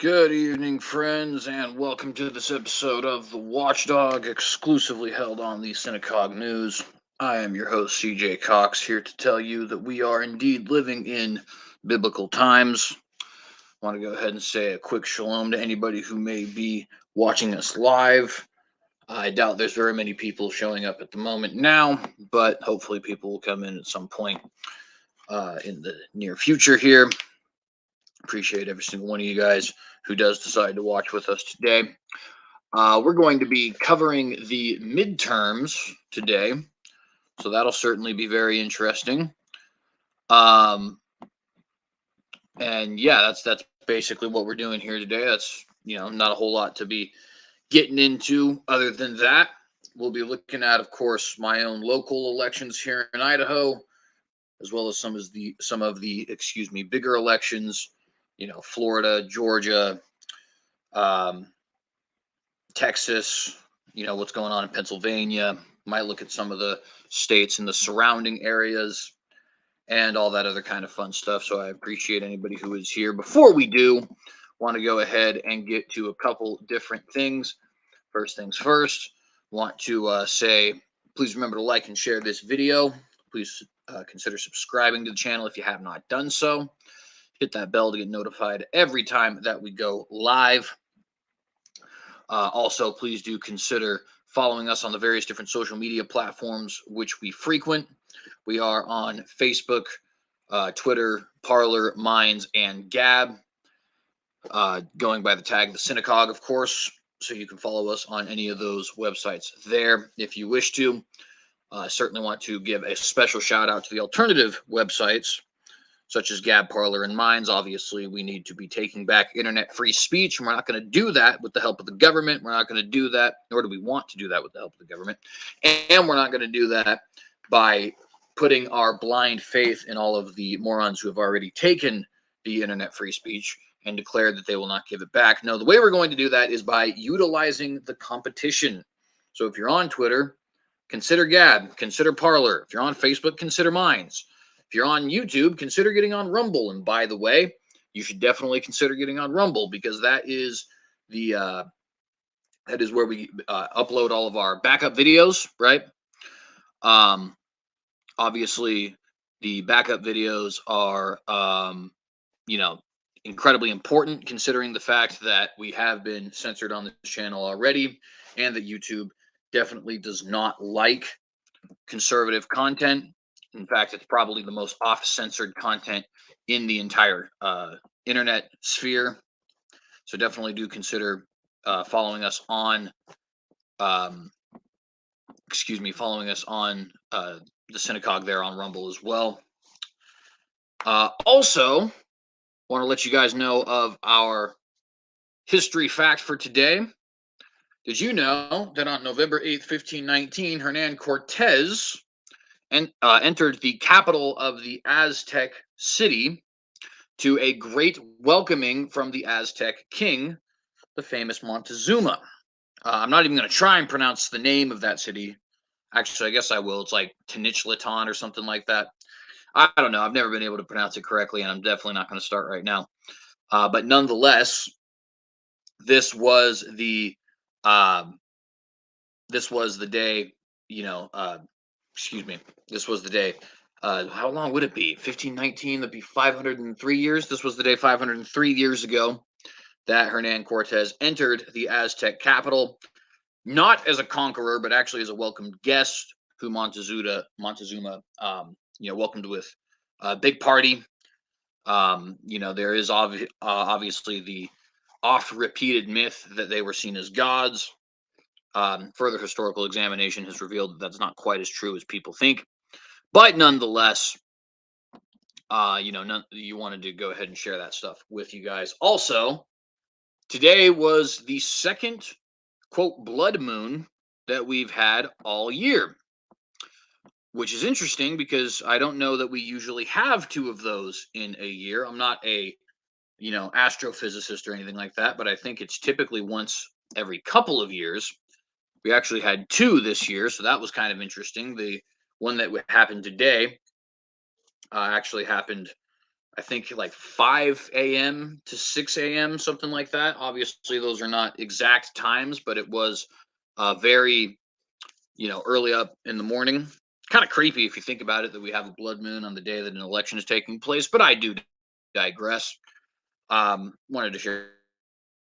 Good evening, friends, and welcome to this episode of the Watchdog, exclusively held on the Synagogue News. I am your host, CJ Cox, here to tell you that we are indeed living in biblical times. I want to go ahead and say a quick shalom to anybody who may be watching us live. I doubt there's very many people showing up at the moment now, but hopefully people will come in at some point in the near future here. Appreciate every single one of you guys who does decide to watch with us today. We're going to be covering the midterms today, so that'll certainly be very interesting. And yeah, that's basically what we're doing here today. That's not a whole lot to be getting into other than that. We'll be looking at, of course, my own local elections here in Idaho, as well as some of the bigger elections. Florida, Georgia, Texas, what's going on in Pennsylvania. Might look at some of the states in the surrounding areas and all that other kind of fun stuff. So I appreciate anybody who is here. Before we do, want to go ahead and get to a couple different things. First things first, want to say, please remember to like and share this video. Please consider subscribing to the channel if you have not done so. Hit that bell to get notified every time that we go live. Also, please do consider following us on the various different social media platforms which we frequent. We are on Facebook, Twitter, Parler, Minds, and Gab, going by the tag The Synagogue, of course. So you can follow us on any of those websites there if you wish to. Certainly want to give a special shout out to the alternative websites, such as Gab, Parler, and Minds. Obviously, we need to be taking back internet free speech, and we're not going to do that with the help of the government. We're not going to do that, nor do we want to do that with the help of the government. And we're not going to do that by putting our blind faith in all of the morons who have already taken the internet free speech and declared that they will not give it back. No, the way we're going to do that is by utilizing the competition. So if you're on Twitter, consider Gab, consider Parler. If you're on Facebook, consider Minds. If you're on YouTube, consider getting on Rumble. And by the way, you should definitely consider getting on Rumble, because that is where we upload all of our backup videos, right? Obviously, the backup videos are, incredibly important, considering the fact that we have been censored on this channel already, and that YouTube definitely does not like conservative content. In fact, it's probably the most off-censored content in the entire internet sphere. So definitely do consider following us on, the Synagogue there on Rumble as well. Also, want to let you guys know of our history fact for today. Did you know that on November 8th, 1519, Hernan Cortez entered the capital of the Aztec city to a great welcoming from the Aztec king, the famous Montezuma? I'm not even going to try and pronounce the name of that city. Actually, I guess I will. It's like Tenochtitlan or something like that. I don't know. I've never been able to pronounce it correctly, and I'm definitely not going to start right now. But nonetheless, this was the day. This was the day. How long would it be? 1519. That'd be 503 years. This was the day 503 years ago that Hernan Cortez entered the Aztec capital, not as a conqueror, but actually as a welcomed guest, who Montezuma welcomed with a big party. There is obviously the oft-repeated myth that they were seen as gods. Further historical examination has revealed that that's not quite as true as people think. But nonetheless, you wanted to go ahead and share that stuff with you guys. Also, today was the second, quote, blood moon that we've had all year, which is interesting because I don't know that we usually have two of those in a year. I'm not a, astrophysicist or anything like that, but I think it's typically once every couple of years. We actually had two this year, so that was kind of interesting. The one that happened today actually happened I think like 5 a.m. to 6 a.m., something like that. Obviously, those are not exact times, but it was very, early up in the morning. Kind of creepy if you think about it that we have a blood moon on the day that an election is taking place, but I do digress. Wanted to share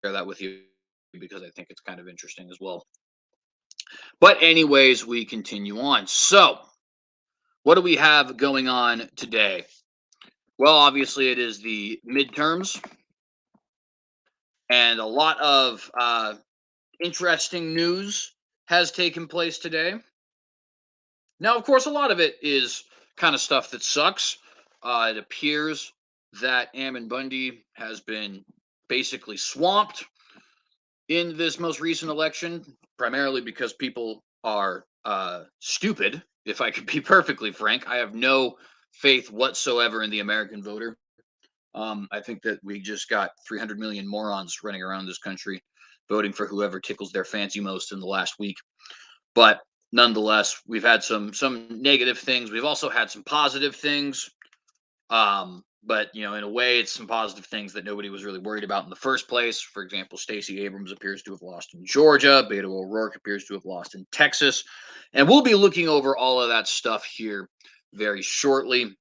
that with you because I think it's kind of interesting as well. But, anyways, we continue on. So, what do we have going on today? Well, obviously, it is the midterms, and a lot of interesting news has taken place today. Now, of course, a lot of it is kind of stuff that sucks. It appears that Ammon Bundy has been basically swamped in this most recent election, primarily because people are stupid. If I could be perfectly frank, I have no faith whatsoever in the American voter. I think that we just got 300 million morons running around this country voting for whoever tickles their fancy most in the last week. But nonetheless, we've had some negative things. We've also had some positive things. But in a way, it's some positive things that nobody was really worried about in the first place. For example, Stacey Abrams appears to have lost in Georgia. Beto O'Rourke appears to have lost in Texas. And we'll be looking over all of that stuff here very shortly.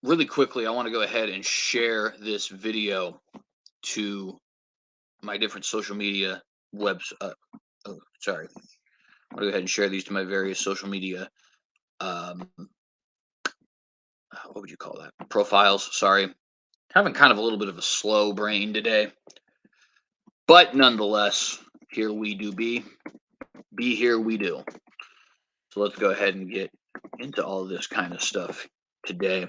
Really quickly, I want to go ahead and share this video to my different social media webs. Sorry. I'll go ahead and share these to my various social media. What would you call that? Profiles. Sorry. Having kind of a little bit of a slow brain today. But nonetheless, here we do be. Be here we do. So let's go ahead and get into all this kind of stuff today.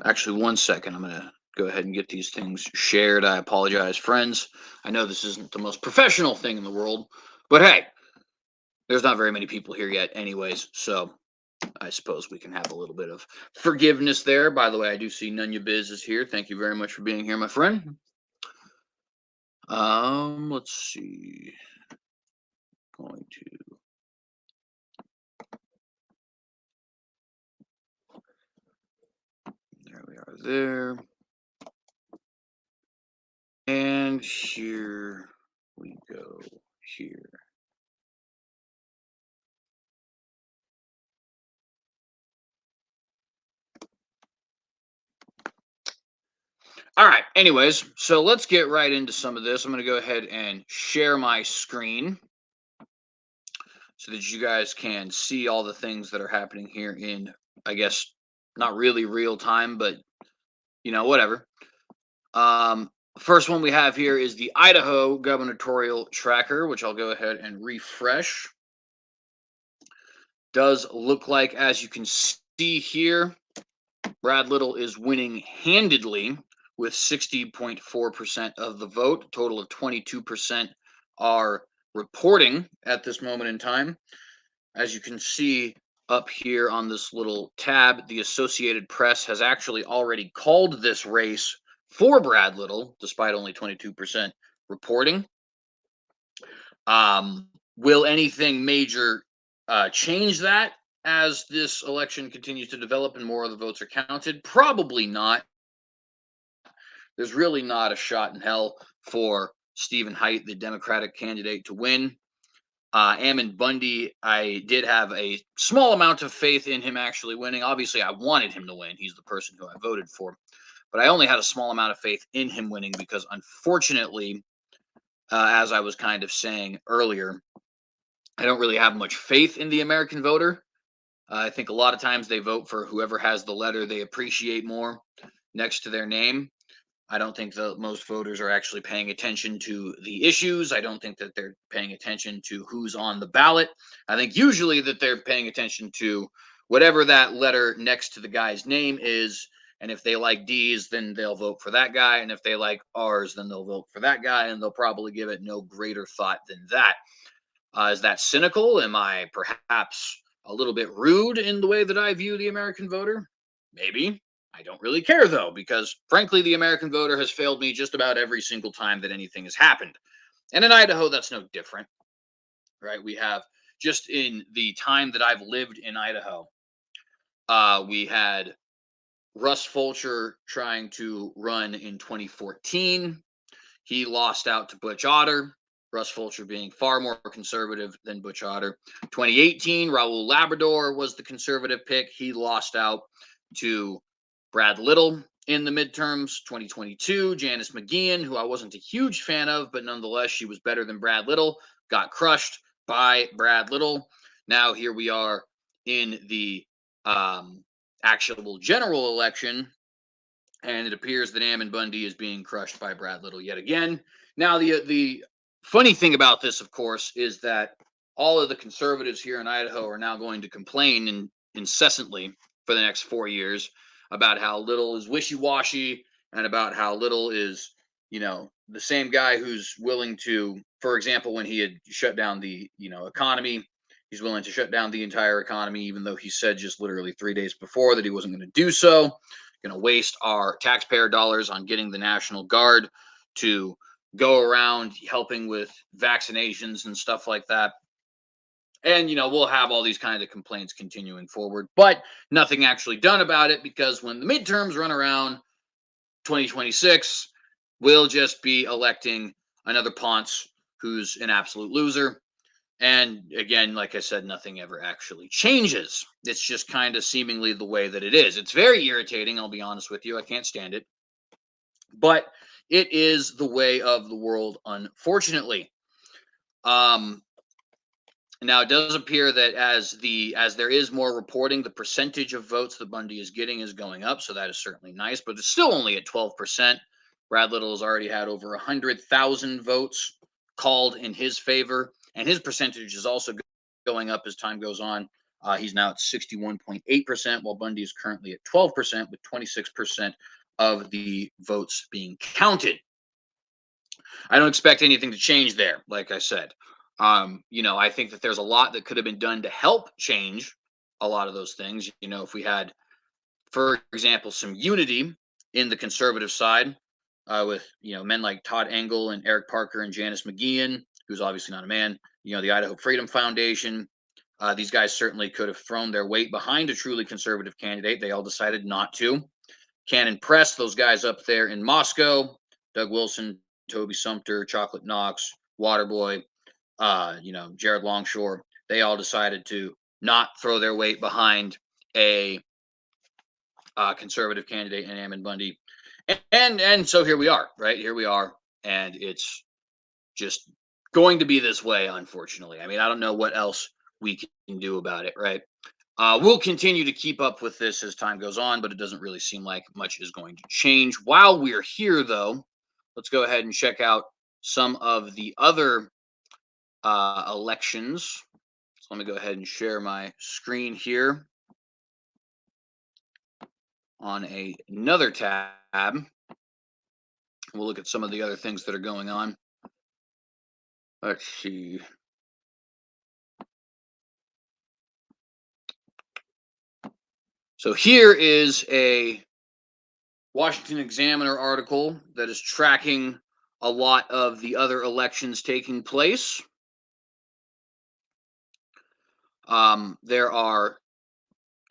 Actually, one second. I'm going to go ahead and get these things shared. I apologize, friends. I know this isn't the most professional thing in the world, but hey, there's not very many people here yet anyways, so I suppose we can have a little bit of forgiveness there. By the way, I do see Nunya Biz is here. Thank you very much for being here, my friend. Let's see. Going to there we are there. And here we go here. All right. Anyways, so let's get right into some of this. I'm going to go ahead and share my screen so that you guys can see all the things that are happening here in, I guess, not really real time, but whatever. First one we have here is the Idaho gubernatorial tracker, which I'll go ahead and refresh. Does look like, as you can see here, Brad Little is winning handedly with 60.4% of the vote. A total of 22% are reporting at this moment in time. As you can see up here on this little tab, the Associated Press has actually already called this race for Brad Little, despite only 22% reporting. Will anything major change that as this election continues to develop and more of the votes are counted? Probably not. There's really not a shot in hell for Stephen Haidt, the Democratic candidate, to win. Ammon Bundy, I did have a small amount of faith in him actually winning. Obviously, I wanted him to win. He's the person who I voted for. But I only had a small amount of faith in him winning because, unfortunately, as I was kind of saying earlier, I don't really have much faith in the American voter. I think a lot of times they vote for whoever has the letter they appreciate more next to their name. I don't think that most voters are actually paying attention to the issues. I don't think that they're paying attention to who's on the ballot. I think usually that they're paying attention to whatever that letter next to the guy's name is. And if they like D's, then they'll vote for that guy. And if they like R's, then they'll vote for that guy. And they'll probably give it no greater thought than that. Is that cynical? Am I perhaps a little bit rude in the way that I view the American voter? Maybe. I don't really care, though, because frankly, the American voter has failed me just about every single time that anything has happened. And in Idaho, that's no different, right? We have just in the time that I've lived in Idaho, we had Russ Fulcher trying to run in 2014. He lost out to Butch Otter, Russ Fulcher being far more conservative than Butch Otter. 2018, Raul Labrador was the conservative pick. He lost out to Brad Little in the midterms. 2022, Janice McGeehan, who I wasn't a huge fan of, but nonetheless, she was better than Brad Little, got crushed by Brad Little. Now here we are in the actual general election, and it appears that Ammon Bundy is being crushed by Brad Little yet again. Now, the funny thing about this, of course, is that all of the conservatives here in Idaho are now going to complain incessantly for the next 4 years about how Little is wishy-washy and about how Little is, the same guy who's willing to, for example, when he had shut down the, economy, he's willing to shut down the entire economy, even though he said just literally 3 days before that he wasn't going to do so. Going to waste our taxpayer dollars on getting the National Guard to go around helping with vaccinations and stuff like that. And, we'll have all these kinds of complaints continuing forward, but nothing actually done about it, because when the midterms run around 2026, we'll just be electing another Ponce who's an absolute loser. And again, like I said, nothing ever actually changes. It's just kind of seemingly the way that it is. It's very irritating, I'll be honest with you. I can't stand it. But it is the way of the world, unfortunately. Now it does appear that as there is more reporting, the percentage of votes that Bundy is getting is going up, so that is certainly nice, but it's still only at 12%. Brad Little has already had over 100,000 votes called in his favor, and his percentage is also going up as time goes on. He's now at 61.8%, while Bundy is currently at 12%, with 26% of the votes being counted. I don't expect anything to change there, like I said. I think that there's a lot that could have been done to help change a lot of those things. If we had, for example, some unity in the conservative side, with men like Todd Engel and Eric Parker and Janice McGeehan, who's obviously not a man. The Idaho Freedom Foundation. These guys certainly could have thrown their weight behind a truly conservative candidate. They all decided not to. Cannon Press, those guys up there in Moscow, Doug Wilson, Toby Sumter, Chocolate Knox, Waterboy, Jared Longshore, they all decided to not throw their weight behind a conservative candidate in Ammon Bundy. And so here we are, right? Here we are, and it's just going to be this way, unfortunately. I mean, I don't know what else we can do about it, right? We'll continue to keep up with this as time goes on, but it doesn't really seem like much is going to change. While we're here, though, let's go ahead and check out some of the other elections. So let me go ahead and share my screen here on another tab. We'll look at some of the other things that are going on. Let's see. So here is a Washington Examiner article that is tracking a lot of the other elections taking place. There are,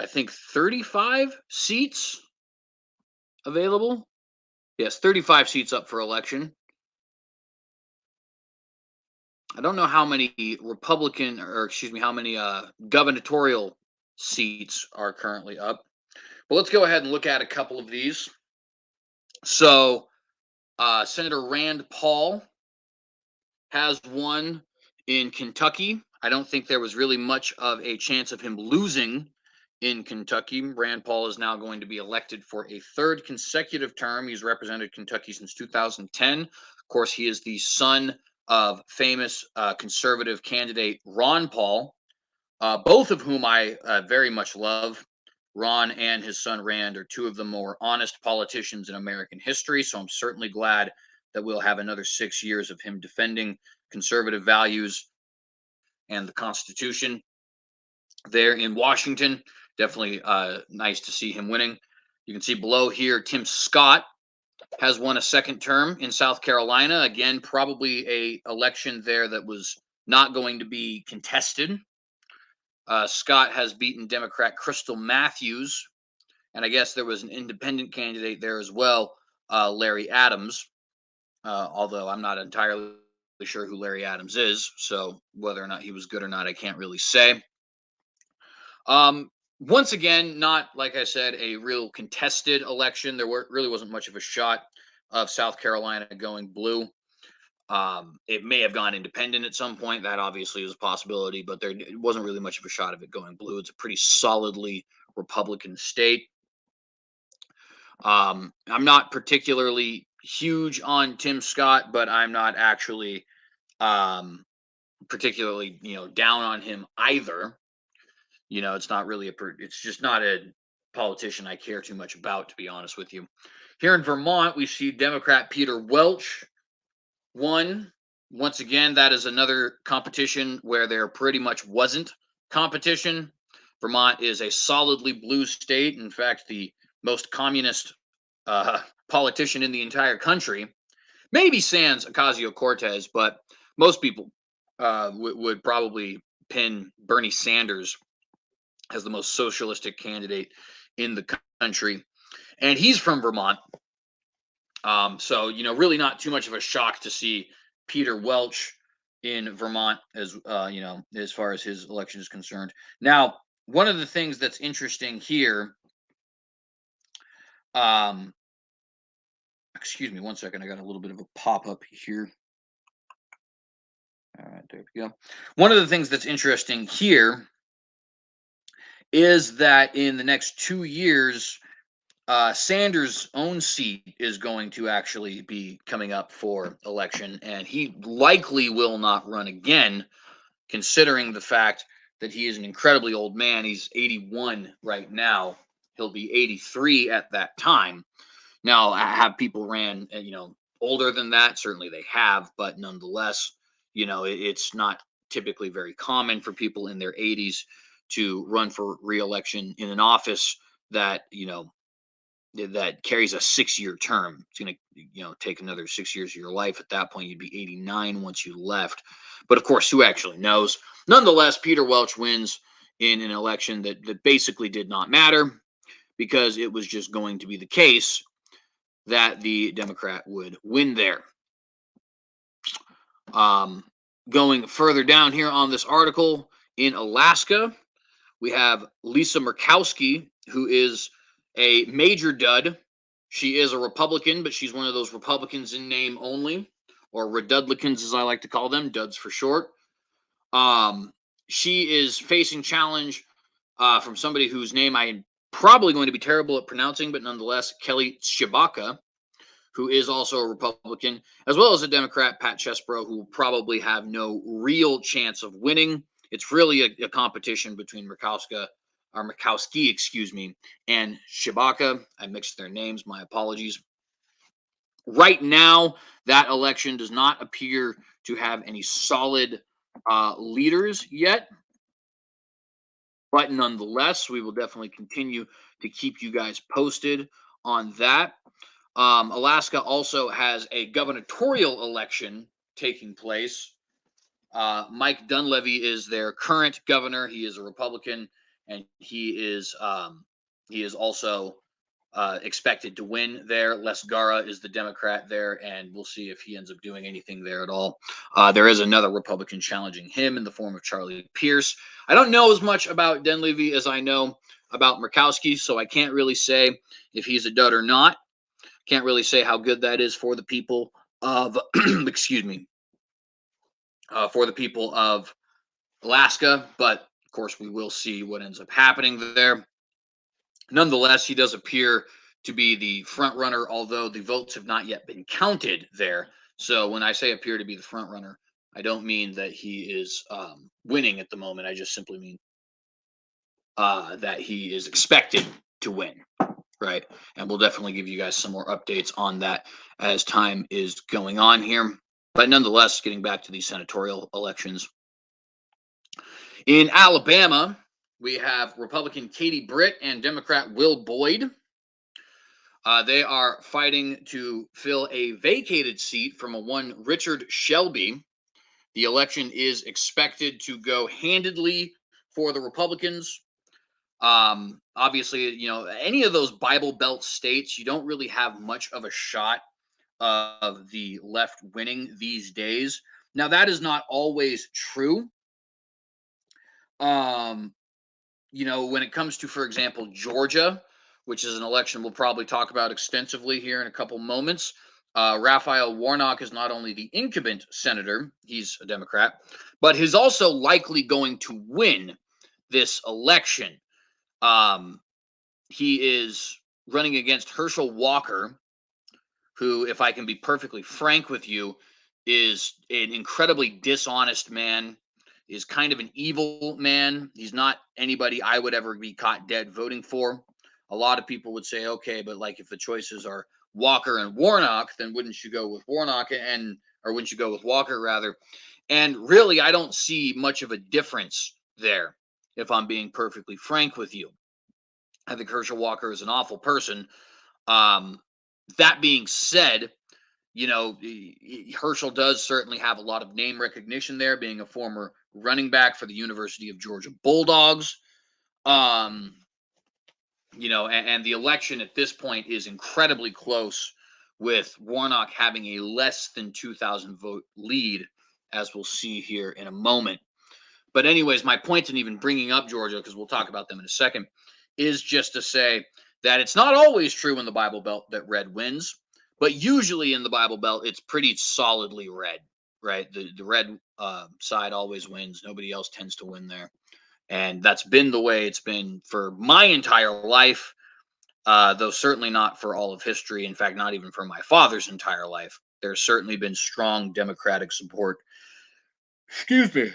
I think, 35 seats available. Yes, 35 seats up for election. I don't know how many how many gubernatorial seats are currently up. But let's go ahead and look at a couple of these. So Senator Rand Paul has won in Kentucky. I don't think there was really much of a chance of him losing in Kentucky. Rand Paul is now going to be elected for a third consecutive term. He's represented Kentucky since 2010. Of course, he is the son of famous conservative candidate Ron Paul, both of whom I very much love. Ron and his son Rand are two of the more honest politicians in American history, so I'm certainly glad that we'll have another 6 years of him defending conservative values and the Constitution there in Washington. Definitely nice to see him winning. You can see below here, Tim Scott has won a second term in South Carolina. Again, probably a election there that was not going to be contested. Scott has beaten Democrat Crystal Matthews, and I guess there was an independent candidate there as well, Larry Adams. Although I'm not entirely sure who Larry Adams is, so whether or not he was good or not, I can't really say. Once again, not like I said, a real contested election. Really wasn't much of a shot of South Carolina going blue. It may have gone independent at some point. That obviously is a possibility, but there it wasn't really much of a shot of it going blue. It's a pretty solidly Republican state. I'm not particularly huge on Tim Scott, but I'm not actually particularly down on him either. It's not really it's just not a politician I care too much about, to be honest with you. Here in Vermont, we see Democrat Peter Welch won. Once again, that is another competition where there pretty much wasn't competition. Vermont is a solidly blue state. In fact, the most communist politician in the entire country. Maybe sans Ocasio-Cortez, but most people would probably pin Bernie Sanders as the most socialistic candidate in the country. And he's from Vermont. So, really not too much of a shock to see Peter Welch in Vermont as far as his election is concerned. Now, one of the things that's interesting here, excuse me one second, I got a little bit of a pop-up here. All right, there we go. One of the things that's interesting here is that in the next 2 years, Sanders' own seat is going to actually be coming up for election, and he likely will not run again, considering the fact that he is an incredibly old man. He's 81 right now. He'll be 83 at that time. Now, have people ran, older than that? Certainly they have, but nonetheless, it's not typically very common for people in their 80s to run for re-election in an office that, that carries a 6-year term. It's going to, take another 6 years of your life. At that point, you'd be 89 once you left. But of course, who actually knows? Nonetheless, Peter Welch wins in an election that basically did not matter, because it was just going to be the case that the Democrat would win there. Going further down here on this article, in Alaska, we have Lisa Murkowski, who is a major dud. She is a Republican, but she's one of those Republicans in name only, or Redudlicans, as I like to call them, duds for short. She is facing challenge from somebody whose name I am probably going to be terrible at pronouncing, but nonetheless, Kelly Tshibaka, who is also a Republican, as well as a Democrat, Pat Chesbrough, who will probably have no real chance of winning. It's really a competition between Murkowski, excuse me, and Tshibaka. I mixed their names. My apologies. Right now, that election does not appear to have any solid leaders yet. But nonetheless, we will definitely continue to keep you guys posted on that. Alaska also has a gubernatorial election taking place. Mike Dunleavy is their current governor. He is a Republican, and he is also expected to win there. Les Gara is the Democrat there, and we'll see if he ends up doing anything there at all. There is another Republican challenging him in the form of Charlie Pierce. I don't know as much about Dunleavy as I know about Murkowski, so I can't really say if he's a dud or not. Can't really say how good that is for the people of, excuse me, for the people of Alaska, but of course we will see what ends up happening there. Nonetheless, he does appear to be the front runner, although the votes have not yet been counted there. So when I say appear to be the front runner, I don't mean that he is winning at the moment. I just simply mean that he is expected to win, right? And we'll definitely give you guys some more updates on that as time is going on here. But nonetheless, getting back to these senatorial elections. In Alabama, we have Republican Katie Britt and Democrat Will Boyd. They are fighting to fill a vacated seat from a one Richard Shelby. The election is expected to go handedly for the Republicans. Obviously, any of those Bible Belt states, you don't really have much of a shot of the left winning these days. Now, that is not always true. Um, when it comes to, for example, Georgia, which is an election we'll probably talk about extensively here in a couple moments. Raphael Warnock is not only the incumbent senator, he's a Democrat, but he's also likely going to win this election. He is running against Herschel Walker, who, if I can be perfectly frank with you, is an incredibly dishonest man, is kind of an evil man. He's not anybody I would ever be caught dead voting for. A lot of people would say, okay, but like if the choices are Walker and Warnock, then wouldn't you go with Warnock or wouldn't you go with Walker rather? And really, I don't see much of a difference there, if I'm being perfectly frank with you. I think Herschel Walker is an awful person. That being said, Herschel does certainly have a lot of name recognition there, being a former running back for the University of Georgia Bulldogs. And the election at this point is incredibly close, with Warnock having a less than 2,000 vote lead, as we'll see here in a moment. But anyways, my point in even bringing up Georgia, because we'll talk about them in a second, is just to say that it's not always true in the Bible Belt that red wins, but usually in the Bible Belt, it's pretty solidly red, right? The red side always wins. Nobody else tends to win there. And that's been the way it's been for my entire life, though certainly not for all of history. In fact, not even for my father's entire life. There's certainly been strong Democratic support. Excuse me.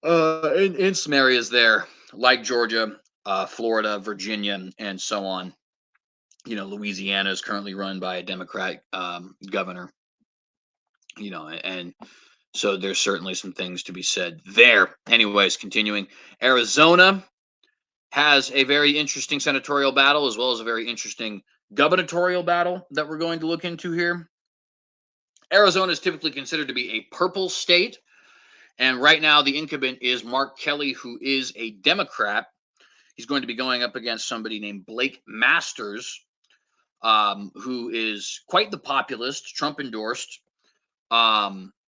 In some areas there, like Georgia, Florida, Virginia, and so on. Louisiana is currently run by a Democrat governor. And so there's certainly some things to be said there. Anyways, continuing, Arizona has a very interesting senatorial battle, as well as a very interesting gubernatorial battle that we're going to look into here. Arizona is typically considered to be a purple state. And right now, the incumbent is Mark Kelly, who is a Democrat. He's going to be going up against somebody named Blake Masters, who is quite the populist, Trump endorsed.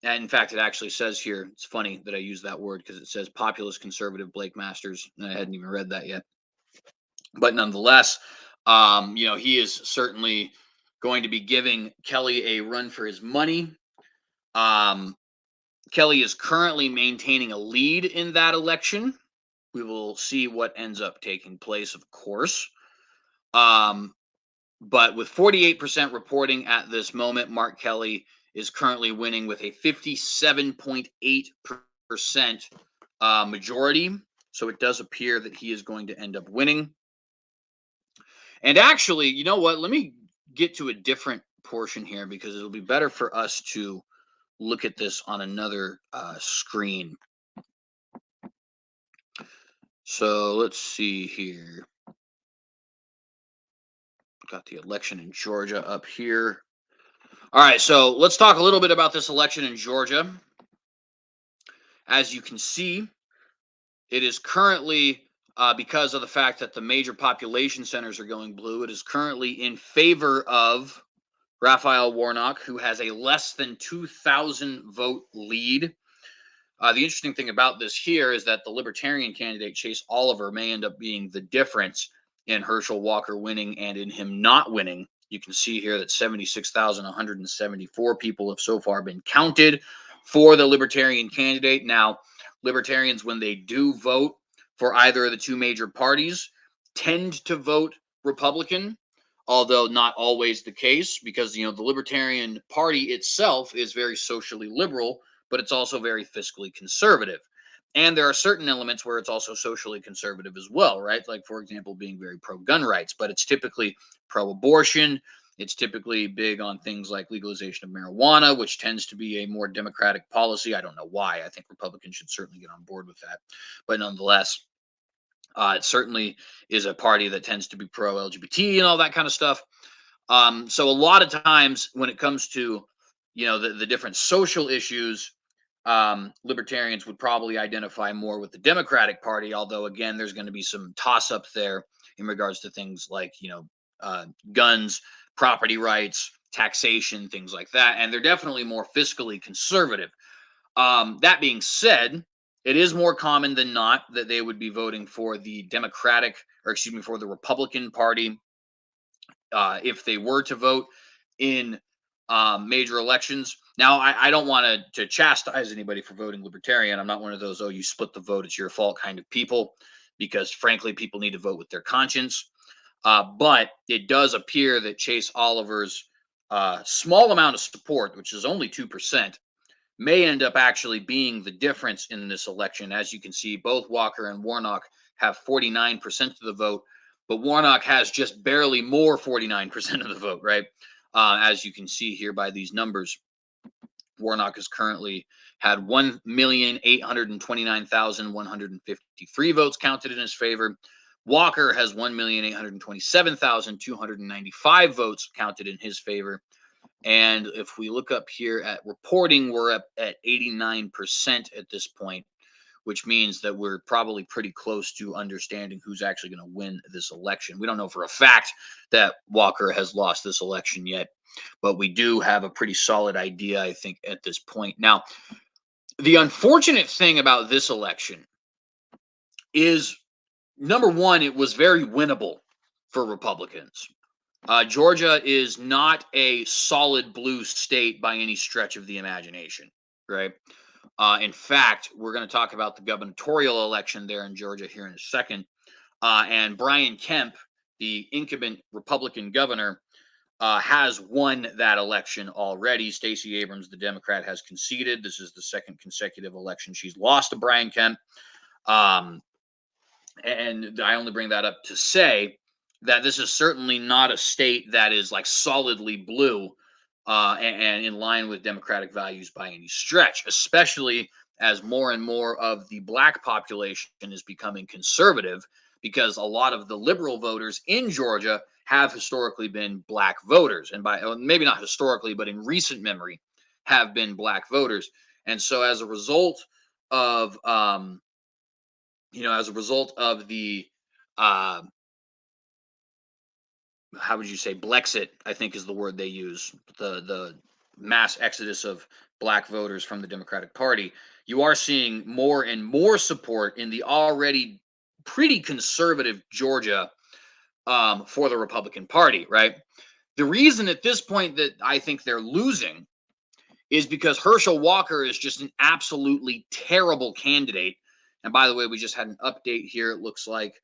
And in fact, it actually says here, it's funny that I use that word because it says populist conservative Blake Masters, and I hadn't even read that yet. But nonetheless, he is certainly going to be giving Kelly a run for his money. Kelly is currently maintaining a lead in that election. We will see what ends up taking place, of course. But with 48% reporting at this moment, Mark Kelly is currently winning with a 57.8% majority. So it does appear that he is going to end up winning. And actually, you know what? Let me get to a different portion here because it'll be better for us to look at this on another screen. So let's see here. Got the election in Georgia up here. All right, so let's talk a little bit about this election in Georgia. As you can see, it is currently, because of the fact that the major population centers are going blue, it is currently in favor of Raphael Warnock, who has a less than 2,000 vote lead. The interesting thing about this here is that the Libertarian candidate, Chase Oliver, may end up being the difference in Herschel Walker winning and in him not winning. You can see here that 76,174 people have so far been counted for the Libertarian candidate. Now, Libertarians, when they do vote for either of the two major parties, tend to vote Republican, although not always the case, because the Libertarian Party itself is very socially liberal, but it's also very fiscally conservative. And there are certain elements where it's also socially conservative as well, right? Like, for example, being very pro-gun rights, but it's typically pro-abortion. It's typically big on things like legalization of marijuana, which tends to be a more democratic policy. I don't know why. I think Republicans should certainly get on board with that. But nonetheless, it certainly is a party that tends to be pro-LGBT and all that kind of stuff. So a lot of times when it comes to, the different social issues, Libertarians would probably identify more with the Democratic Party, although again, there's going to be some toss up there in regards to things like, guns, property rights, taxation, things like that. And they're definitely more fiscally conservative. That being said, it is more common than not that they would be voting for the Democratic, or excuse me, for the Republican Party if they were to vote in major elections. Now, I don't want to chastise anybody for voting Libertarian. I'm not one of those, oh, you split the vote, it's your fault kind of people, because frankly, people need to vote with their conscience. But it does appear that Chase Oliver's small amount of support, which is only 2%, may end up actually being the difference in this election. As you can see, both Walker and Warnock have 49% of the vote, but Warnock has just barely more 49% of the vote, right? As you can see here by these numbers, Warnock has currently had 1,829,153 votes counted in his favor. Walker has 1,827,295 votes counted in his favor. And if we look up here at reporting, we're up at 89% at this point, which means that we're probably pretty close to understanding who's actually going to win this election. We don't know for a fact that Walker has lost this election yet, but we do have a pretty solid idea, I think, at this point. Now, the unfortunate thing about this election is, number one, it was very winnable for Republicans. Georgia is not a solid blue state by any stretch of the imagination, right? In fact, we're going to talk about the gubernatorial election there in Georgia here in a second. And Brian Kemp, the incumbent Republican governor, has won that election already. Stacey Abrams, the Democrat, has conceded. This is the second consecutive election she's lost to Brian Kemp. And I only bring that up to say that this is certainly not a state that is like solidly blue and in line with democratic values by any stretch, especially as more and more of the black population is becoming conservative, because a lot of the liberal voters in Georgia have historically been black voters, and by maybe not historically, but in recent memory have been black voters. And so as a result of the how would you say, Blexit, I think is the word they use, the mass exodus of black voters from the Democratic Party, you are seeing more and more support in the already pretty conservative Georgia for the Republican Party, right? The reason at this point that I think they're losing is because Herschel Walker is just an absolutely terrible candidate. And by the way, we just had an update here. It looks like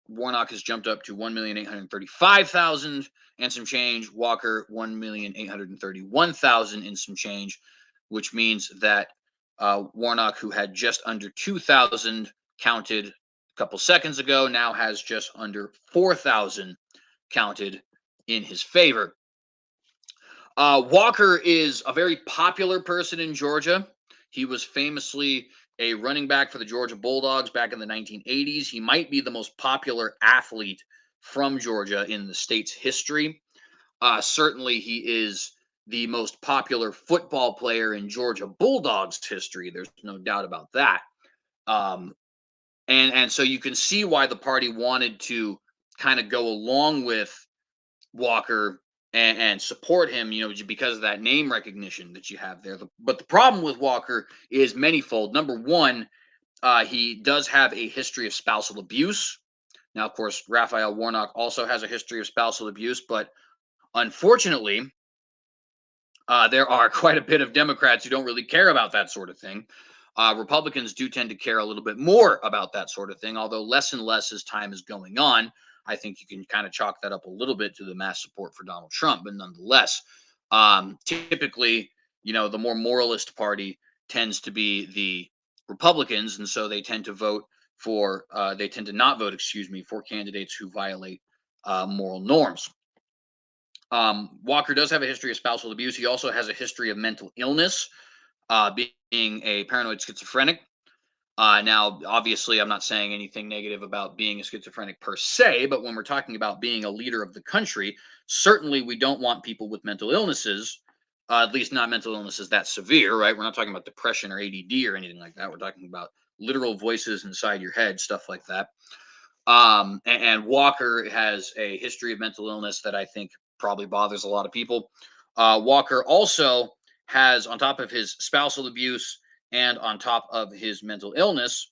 Warnock has jumped up to 1,835,000 and some change. Walker 1,831,000 and some change, which means that Warnock, who had just under 2,000 counted a couple seconds ago, now has just under 4,000 counted in his favor. Walker is a very popular person in Georgia. He was famously a running back for the Georgia Bulldogs back in the 1980s. He might be the most popular athlete from Georgia in the state's history. Certainly, he is the most popular football player in Georgia Bulldogs history. There's no doubt about that. And so you can see why the party wanted to kind of go along with Walker and support him, because of that name recognition that you have there. But the problem with Walker is manifold. Number one, he does have a history of spousal abuse. Now, of course, Raphael Warnock also has a history of spousal abuse, but unfortunately, there are quite a bit of Democrats who don't really care about that sort of thing. Republicans do tend to care a little bit more about that sort of thing, although less and less as time is going on. I think you can kind of chalk that up a little bit to the mass support for Donald Trump, but nonetheless, typically, the more moralist party tends to be the Republicans, and so they tend to not vote, for candidates who violate moral norms. Walker does have a history of spousal abuse. He also has a history of mental illness, being a paranoid schizophrenic. Now, obviously, I'm not saying anything negative about being a schizophrenic per se, but when we're talking about being a leader of the country, certainly we don't want people with mental illnesses At least not mental illnesses that severe, right? We're not talking about depression or ADD or anything like that. We're talking about literal voices inside your head, stuff like that. And Walker has a history of mental illness that I think probably bothers a lot of people. Walker also has, on top of his spousal abuse and on top of his mental illness,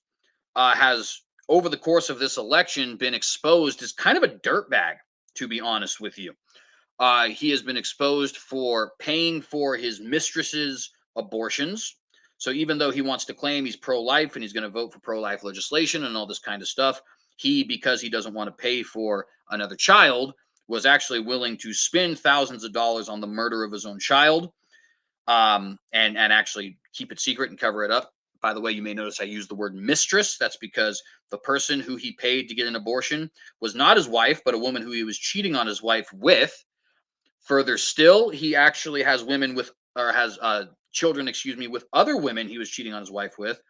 has over the course of this election been exposed as kind of a dirtbag, to be honest with you. He has been exposed for paying for his mistress's abortions. So even though he wants to claim he's pro-life and he's going to vote for pro-life legislation and all this kind of stuff, he, because he doesn't want to pay for another child, was actually willing to spend thousands of dollars on the murder of his own child, and actually keep it secret and cover it up. By the way, you may notice I use the word mistress. That's because the person who he paid to get an abortion was not his wife, but a woman who he was cheating on his wife with. Further still, he actually has women with, or has children, excuse me, with other women he was cheating on his wife with.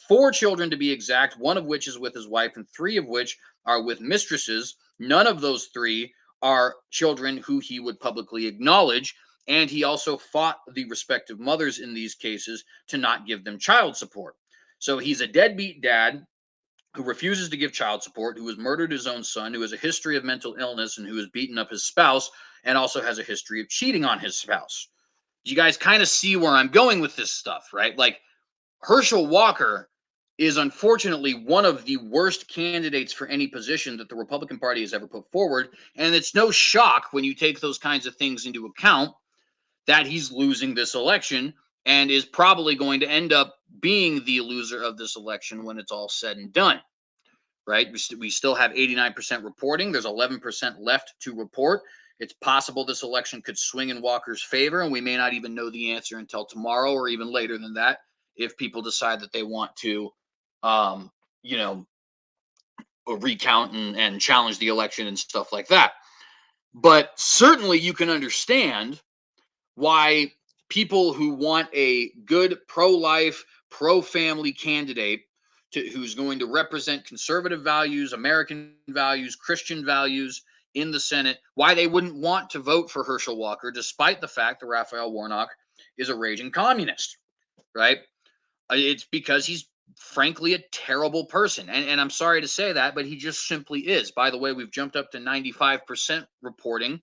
4 children to be exact, one of which is with his wife, and 3 of which are with mistresses. None of those 3 are children who he would publicly acknowledge. And he also fought the respective mothers in these cases to not give them child support. So he's a deadbeat dad who refuses to give child support, who has murdered his own son, who has a history of mental illness, and who has beaten up his spouse, and also has a history of cheating on his spouse. You guys kind of see where I'm going with this stuff, right? Like, Herschel Walker is unfortunately one of the worst candidates for any position that the Republican Party has ever put forward. And it's no shock when you take those kinds of things into account that he's losing this election and is probably going to end up being the loser of this election when it's all said and done, right? We still have 89% reporting. There's 11% left to report. It's possible this election could swing in Walker's favor, and we may not even know the answer until tomorrow or even later than that if people decide that they want to, um, you know, recount and challenge the election and stuff like that. But certainly you can understand why people who want a good pro-life, pro-family candidate who's going to represent conservative values, American values, Christian values in the Senate, why they wouldn't want to vote for Herschel Walker, despite the fact that Raphael Warnock is a raging communist, right? It's because he's frankly a terrible person. And I'm sorry to say that, but he just simply is. By the way, we've jumped up to 95% reporting.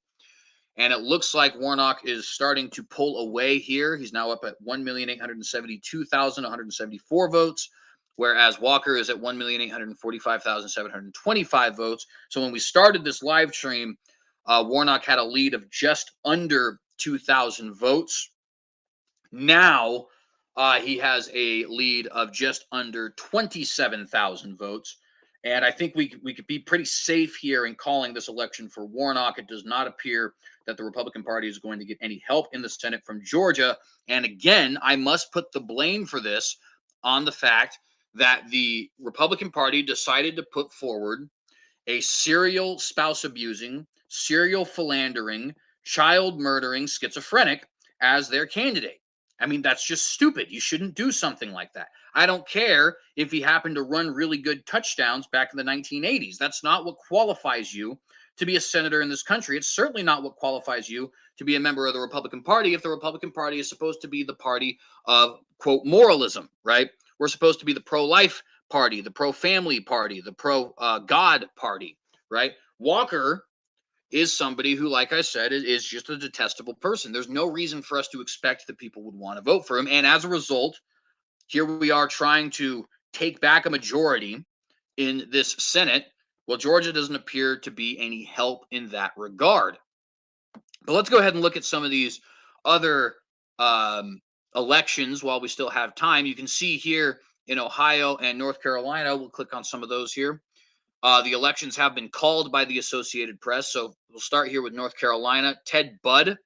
And it looks like Warnock is starting to pull away here. He's now up at 1,872,174 votes, whereas Walker is at 1,845,725 votes. So when we started this live stream, Warnock had a lead of just under 2,000 votes. Now he has a lead of just under 27,000 votes. And I think we could be pretty safe here in calling this election for Warnock. It does not appear that the Republican Party is going to get any help in the Senate from Georgia. And again, I must put the blame for this on the fact that the Republican Party decided to put forward a serial spouse abusing, serial philandering, child murdering schizophrenic as their candidate. I mean, that's just stupid. You shouldn't do something like that. I don't care if he happened to run really good touchdowns back in the 1980s. That's not what qualifies you to be a senator in this country. It's certainly not what qualifies you to be a member of the Republican Party if the Republican Party is supposed to be the party of, quote, moralism, right? We're supposed to be the pro-life party, the pro-family party, the pro-God party, right? Walker is somebody who, like I said, is just a detestable person. There's no reason for us to expect that people would want to vote for him. And as a result, here we are trying to take back a majority in this Senate. Well, Georgia doesn't appear to be any help in that regard. But let's go ahead and look at some of these other elections while we still have time. You can see here in Ohio and North Carolina, we'll click on some of those here. The elections have been called by the Associated Press. So we'll start here with North Carolina. Ted Budd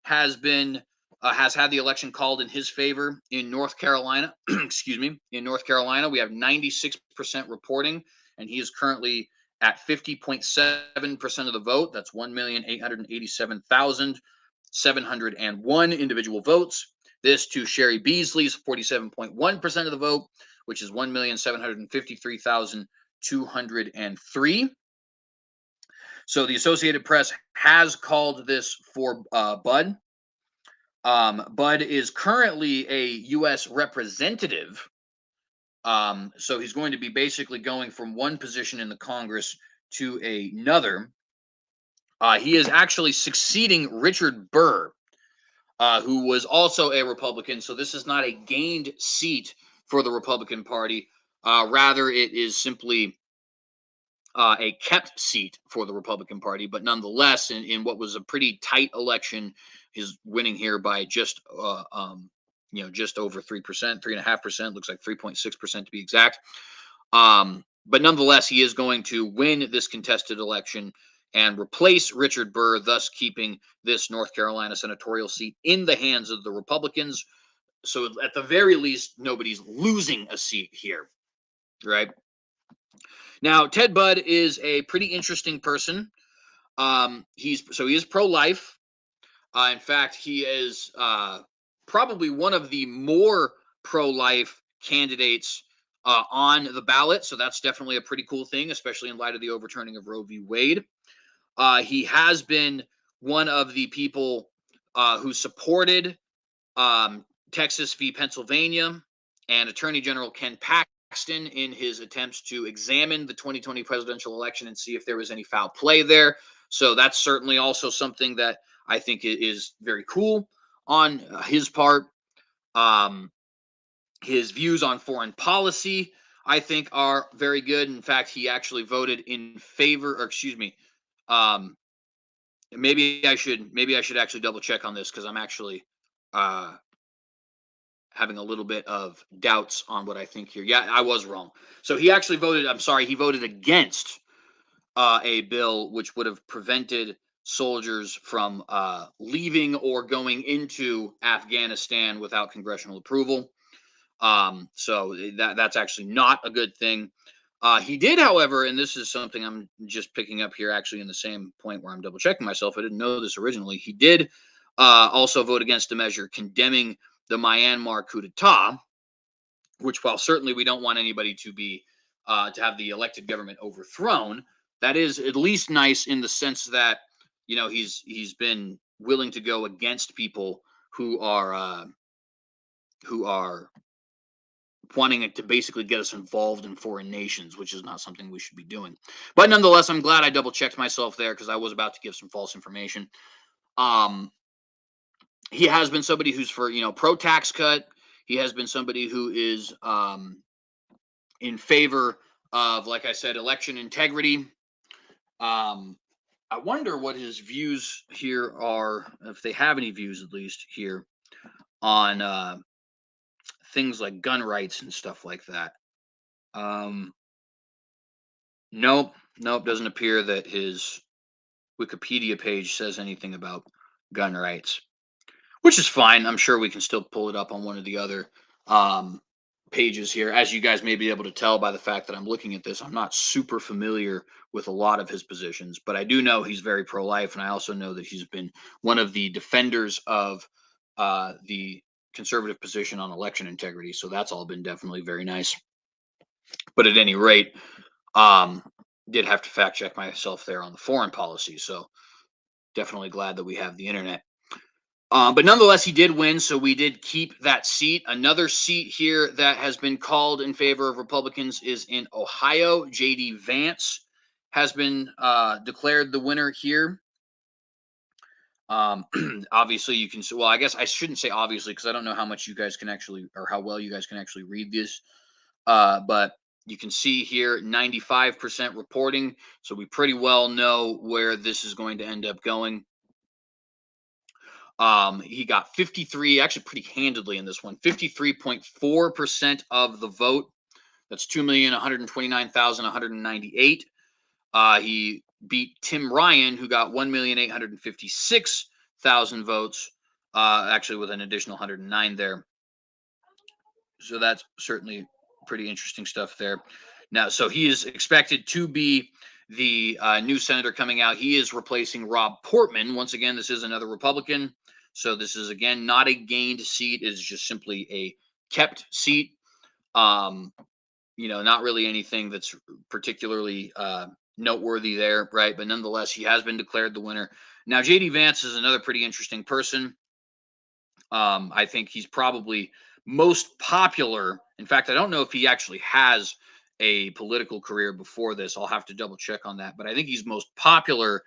has had the election called in his favor in North Carolina. Excuse me. In North Carolina, we have 96% reporting, and he is currently at 50.7% of the vote. That's 1,887,701 individual votes. This to Sherry Beasley's 47.1% of the vote, which is 1,753,203. So the Associated Press has called this for Budd. Bud is currently a U.S. representative. So he's going to be basically going from one position in the Congress to another. He is actually succeeding Richard Burr, who was also a Republican. So this is not a gained seat for the Republican Party. Rather, it is simply a kept seat for the Republican Party. But nonetheless, in what was a pretty tight election, he's winning here by just just over 3%, 3.5%, looks like 3.6% to be exact. But nonetheless, he is going to win this contested election and replace Richard Burr, thus keeping this North Carolina senatorial seat in the hands of the Republicans. So at the very least, nobody's losing a seat here, right? Now, Ted Budd is a pretty interesting person. He is pro-life. In fact, he is probably one of the more pro-life candidates on the ballot. So that's definitely a pretty cool thing, especially in light of the overturning of Roe v. Wade. He has been one of the people who supported Texas v. Pennsylvania and Attorney General Ken Paxton in his attempts to examine the 2020 presidential election and see if there was any foul play there. So that's certainly also something that I think is very cool on his part. His views on foreign policy, I think, are very good. In fact, he actually voted in favor, or excuse me, um, maybe I should actually double check on this because I'm actually uh, having a little bit of doubts on what I think here. Yeah, I was wrong. So he actually voted. I'm sorry, he voted against a bill which would have prevented soldiers from leaving or going into Afghanistan without congressional approval. So that's actually not a good thing. He did, however, and this is something I'm just picking up here, actually, in the same point where I'm double checking myself. I didn't know this originally. He did also vote against a measure condemning the Myanmar coup d'etat, which, while certainly we don't want anybody to be to have the elected government overthrown, that is at least nice in the sense that he's been willing to go against people who are wanting it to basically get us involved in foreign nations, which is not something we should be doing. But nonetheless, I'm glad I double checked myself there because I was about to give some false information. Um, he has been somebody who's for pro tax cut. He has been somebody who is in favor of, like I said, election integrity. Um, I wonder what his views here are, if they have any views at least here on things like gun rights and stuff like that. Um, nope, doesn't appear that his Wikipedia page says anything about gun rights, which is fine. I'm sure we can still pull it up on one of the other um, pages here. As you guys may be able to tell by the fact that I'm looking at this, I'm not super familiar with a lot of his positions, but I do know he's very pro-life, and I also know that he's been one of the defenders of the conservative position on election integrity. So that's all been definitely very nice. But at any rate, um, did have to fact check myself there on the foreign policy. So definitely glad that we have the internet. But nonetheless, he did win, so we did keep that seat. Another seat here that has been called in favor of Republicans is in Ohio. J.D. Vance has been declared the winner here. Obviously, you can. Well, I guess I shouldn't say obviously because I don't know how much you guys can actually, or how well you guys can actually read this. But you can see here 95% reporting, so we pretty well know where this is going to end up going. He got 53, actually pretty handedly in this one, 53.4% of the vote. That's 2,129,198. He beat Tim Ryan, who got 1,856,000 votes, actually with an additional 109 there. So that's certainly pretty interesting stuff there. Now, so he is expected to be the new senator coming out. He is replacing Rob Portman. Once again, this is another Republican. So this is, again, not a gained seat. It is just simply a kept seat. Not really anything that's particularly noteworthy there, right? But nonetheless, he has been declared the winner. Now, J.D. Vance is another pretty interesting person. I think he's probably most popular. In fact, I don't know if he actually has a political career before this. I'll have to double check on that. But I think he's most popular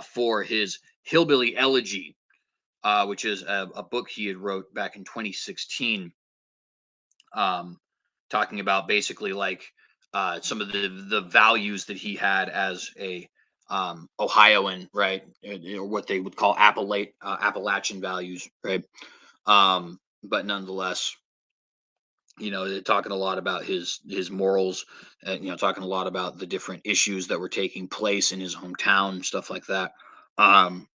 for his Hillbilly Elegy, which is a book he had wrote back in 2016, um, talking about basically like some of the values that he had as a Ohioan, right, or what they would call Appalachian values, right? But nonetheless, they're talking a lot about his morals, talking a lot about the different issues that were taking place in his hometown, stuff like that. Um,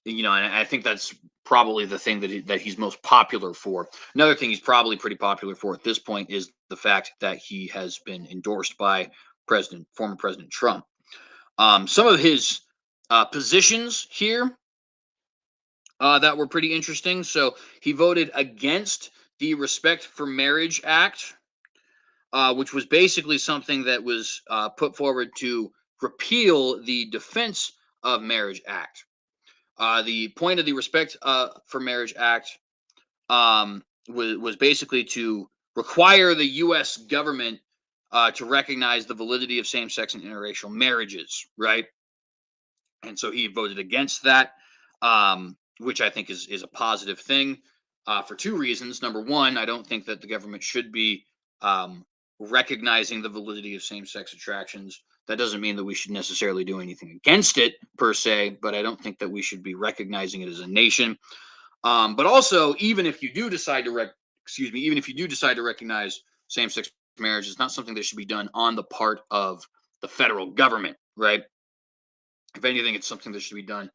and I think that's probably the thing that he's most popular for. Another thing he's probably pretty popular for at this point is the fact that he has been endorsed by former President Trump. Some of his positions here that were pretty interesting. So he voted against the Respect for Marriage Act, which was basically something that was put forward to repeal the Defense of Marriage Act. The point of the Respect for Marriage Act was basically to require the U.S. government to recognize the validity of same-sex and interracial marriages, right? And so he voted against that, which I think is a positive thing for two reasons. Number one, I don't think that the government should be recognizing the validity of same-sex attractions. That doesn't mean that we should necessarily do anything against it per se, but I don't think that we should be recognizing it as a nation. But also, even if you do decide to even if you do decide to recognize same-sex marriage, it's not something that should be done on the part of the federal government, right? If anything, it's something that should be done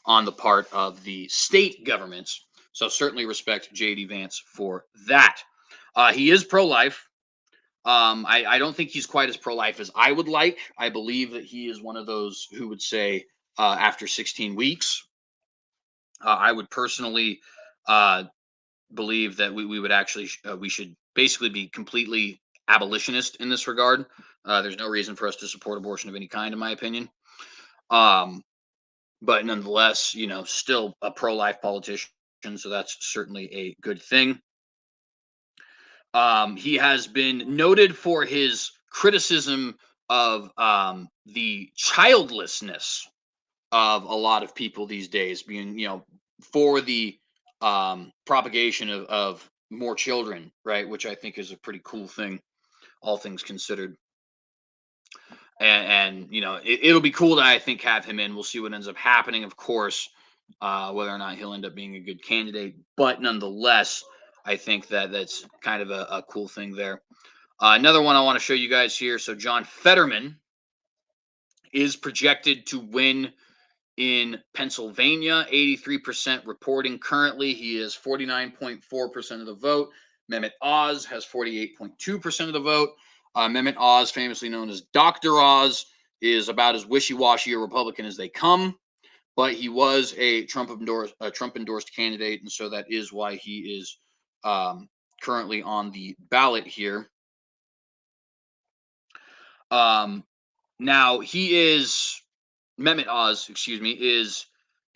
on the part of the state governments. So certainly respect J.D. Vance for that. He is pro-life. I don't think he's quite as pro-life as I would like. I believe that he is one of those who would say after 16 weeks. I would personally believe that we would actually we should basically be completely abolitionist in this regard. There's no reason for us to support abortion of any kind, in my opinion. But nonetheless, still a pro-life politician, so that's certainly a good thing. He has been noted for his criticism of the childlessness of a lot of people these days, being for the propagation of more children, right? Which I think is a pretty cool thing, all things considered. And it'll be cool to, I think, have him in. We'll see what ends up happening, of course, whether or not he'll end up being a good candidate. But nonetheless, I think that that's kind of a cool thing there. Another one I want to show you guys here. So John Fetterman is projected to win in Pennsylvania, 83% reporting currently. He is 49.4% of the vote. Mehmet Oz has 48.2% of the vote. Mehmet Oz, famously known as Dr. Oz, is about as wishy-washy a Republican as they come, but he was a Trump-endorsed candidate, and so that is why he is currently on the ballot here. Now, Mehmet Oz, is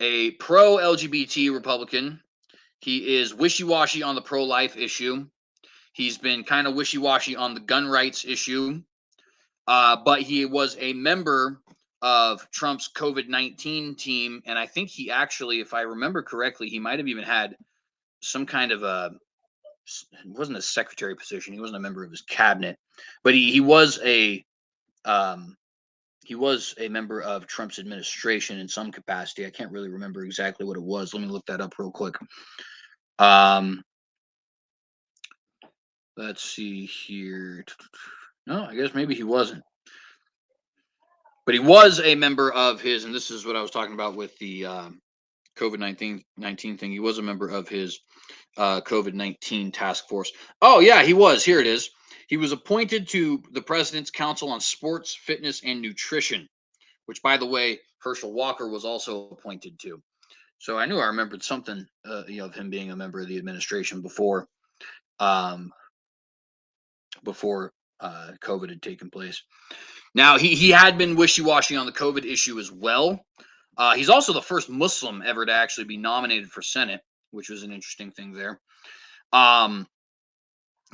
a pro-LGBT Republican. He is wishy-washy on the pro-life issue. He's been kind of wishy-washy on the gun rights issue, but he was a member of Trump's COVID-19 team, and I think he actually, if I remember correctly, he might have even had some kind of it wasn't a secretary position. He wasn't a member of his cabinet, but he was a member of Trump's administration in some capacity. I can't really remember exactly what it was. Let me look that up real quick. Let's see here. No, I guess maybe he wasn't. But he was a member of his, and this is what I was talking about with the COVID-19 thing. He was a member of his COVID-19 task force. Oh, yeah, he was. Here it is. He was appointed to the President's Council on Sports, Fitness, and Nutrition, which, by the way, Herschel Walker was also appointed to. So I knew I remembered something of him being a member of the administration before COVID had taken place. Now, he had been wishy-washy on the COVID issue as well. He's also the first Muslim ever to actually be nominated for Senate, which was an interesting thing there. Um,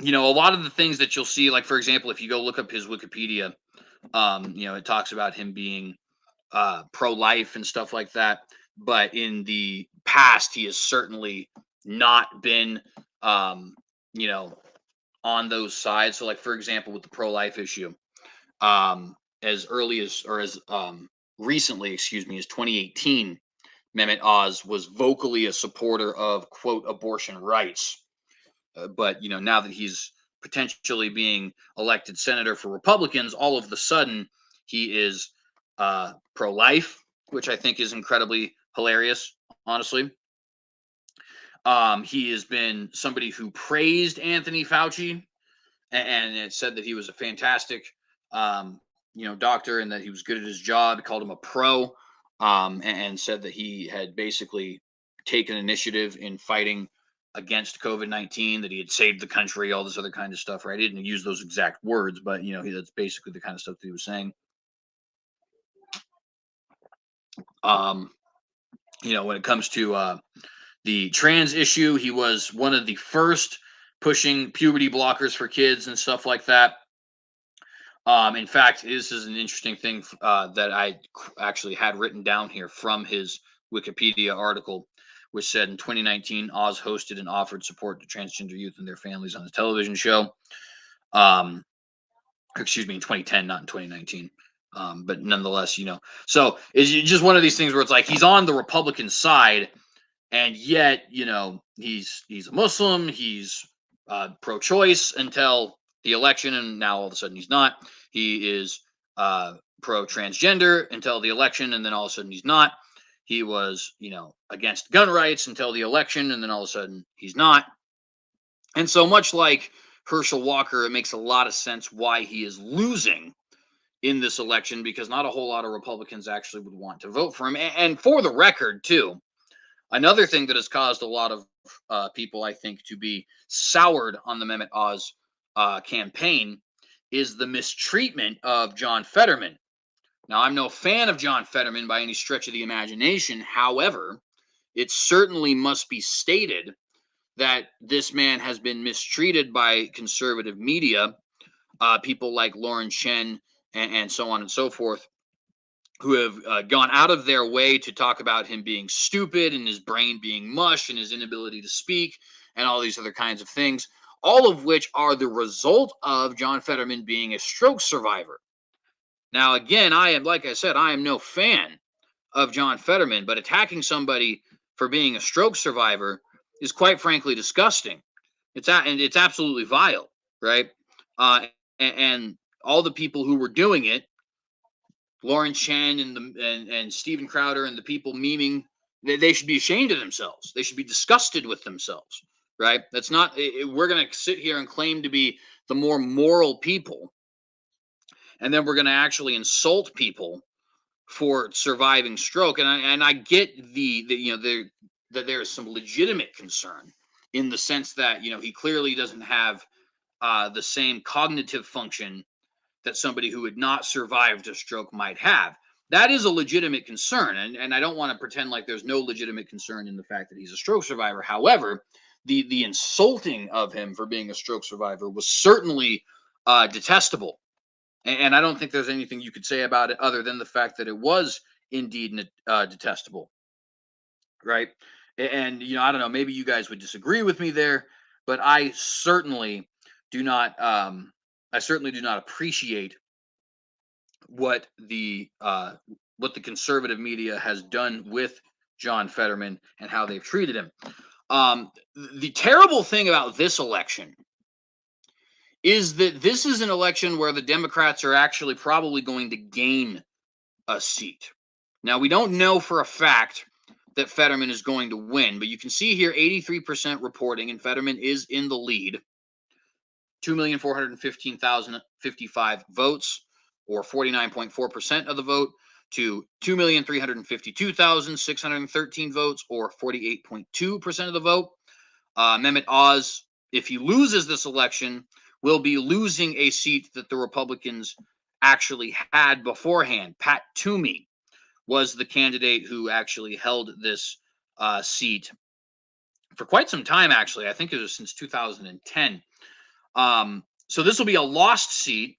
a lot of the things that you'll see, like for example, if you go look up his Wikipedia, it talks about him being pro-life and stuff like that. But in the past, he has certainly not been, you know, on those sides. So, like for example, with the pro-life issue, as early as or as recently, excuse me, as 2018, Mehmet Oz was vocally a supporter of quote abortion rights. But now that he's potentially being elected senator for Republicans, all of the sudden he is pro-life, which I think is incredibly hilarious, honestly. He has been somebody who praised Anthony Fauci and it said that he was a fantastic, doctor and that he was good at his job. He called him a pro, and said that he had basically taken initiative in fighting against COVID-19, that he had saved the country, all this other kind of stuff. Right? He didn't use those exact words, but that's basically the kind of stuff that he was saying. When it comes to the trans issue, he was one of the first pushing puberty blockers for kids and stuff like that. In fact, this is an interesting thing that I actually had written down here from his Wikipedia article, which said in 2019, Oz hosted and offered support to transgender youth and their families on a television show. Excuse me, in 2010, not in 2019. But nonetheless, so it's just one of these things where it's like he's on the Republican side, and yet, he's a Muslim, he's pro-choice until the election, and now all of a sudden he's not. He is pro-transgender until the election, and then all of a sudden he's not. He was, against gun rights until the election, and then all of a sudden he's not. And so much like Herschel Walker, it makes a lot of sense why he is losing in this election, because not a whole lot of Republicans actually would want to vote for him. And for the record, too, another thing that has caused a lot of people, I think, to be soured on the Mehmet Oz campaign is the mistreatment of John Fetterman. Now, I'm no fan of John Fetterman by any stretch of the imagination. However, it certainly must be stated that this man has been mistreated by conservative media, people like Lauren Chen and so on and so forth, who have gone out of their way to talk about him being stupid and his brain being mush and his inability to speak and all these other kinds of things, all of which are the result of John Fetterman being a stroke survivor. Now, again, like I said, I am no fan of John Fetterman, but attacking somebody for being a stroke survivor is quite frankly disgusting. It's absolutely vile, right? And all the people who were doing it, Lauren Chen and Steven Crowder and the people memeing, they should be ashamed of themselves. They should be disgusted with themselves, right? That's not. We're going to sit here and claim to be the more moral people, and then we're going to actually insult people for surviving stroke. And I get that there is some legitimate concern in the sense that he clearly doesn't have the same cognitive function that somebody who had not survived a stroke might have. That is a legitimate concern. And I don't want to pretend like there's no legitimate concern in the fact that he's a stroke survivor. However, the insulting of him for being a stroke survivor was certainly detestable. And I don't think there's anything you could say about it other than the fact that it was indeed detestable. Right. And, I don't know, maybe you guys would disagree with me there, but I certainly do not appreciate what the conservative media has done with John Fetterman and how they've treated him. The terrible thing about this election is that this is an election where the Democrats are actually probably going to gain a seat. Now, we don't know for a fact that Fetterman is going to win, but you can see here 83% reporting, and Fetterman is in the lead. 2,415,055 votes, or 49.4% of the vote, to 2,352,613 votes, or 48.2% of the vote. Mehmet Oz, if he loses this election, will be losing a seat that the Republicans actually had beforehand. Pat Toomey was the candidate who actually held this seat for quite some time, actually. I think it was since 2010. So this will be a lost seat.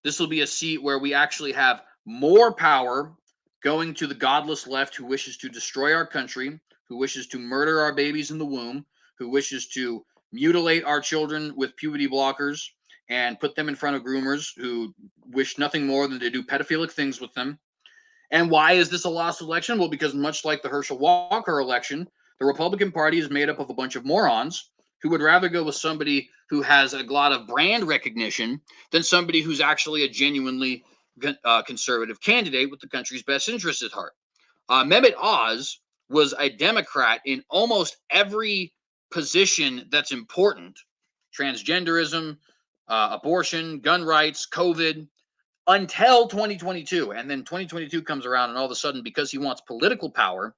This will be a seat where we actually have more power going to the godless left who wishes to destroy our country, who wishes to murder our babies in the womb, who wishes to mutilate our children with puberty blockers and put them in front of groomers who wish nothing more than to do pedophilic things with them. And why is this a lost election? Well, because much like the Herschel Walker election, the Republican Party is made up of a bunch of morons who would rather go with somebody who has a lot of brand recognition than somebody who's actually a genuinely conservative candidate with the country's best interests at heart. Mehmet Oz was a Democrat in almost every position that's important: transgenderism, abortion, gun rights, COVID, until 2022. And then 2022 comes around, and all of a sudden, because he wants political power,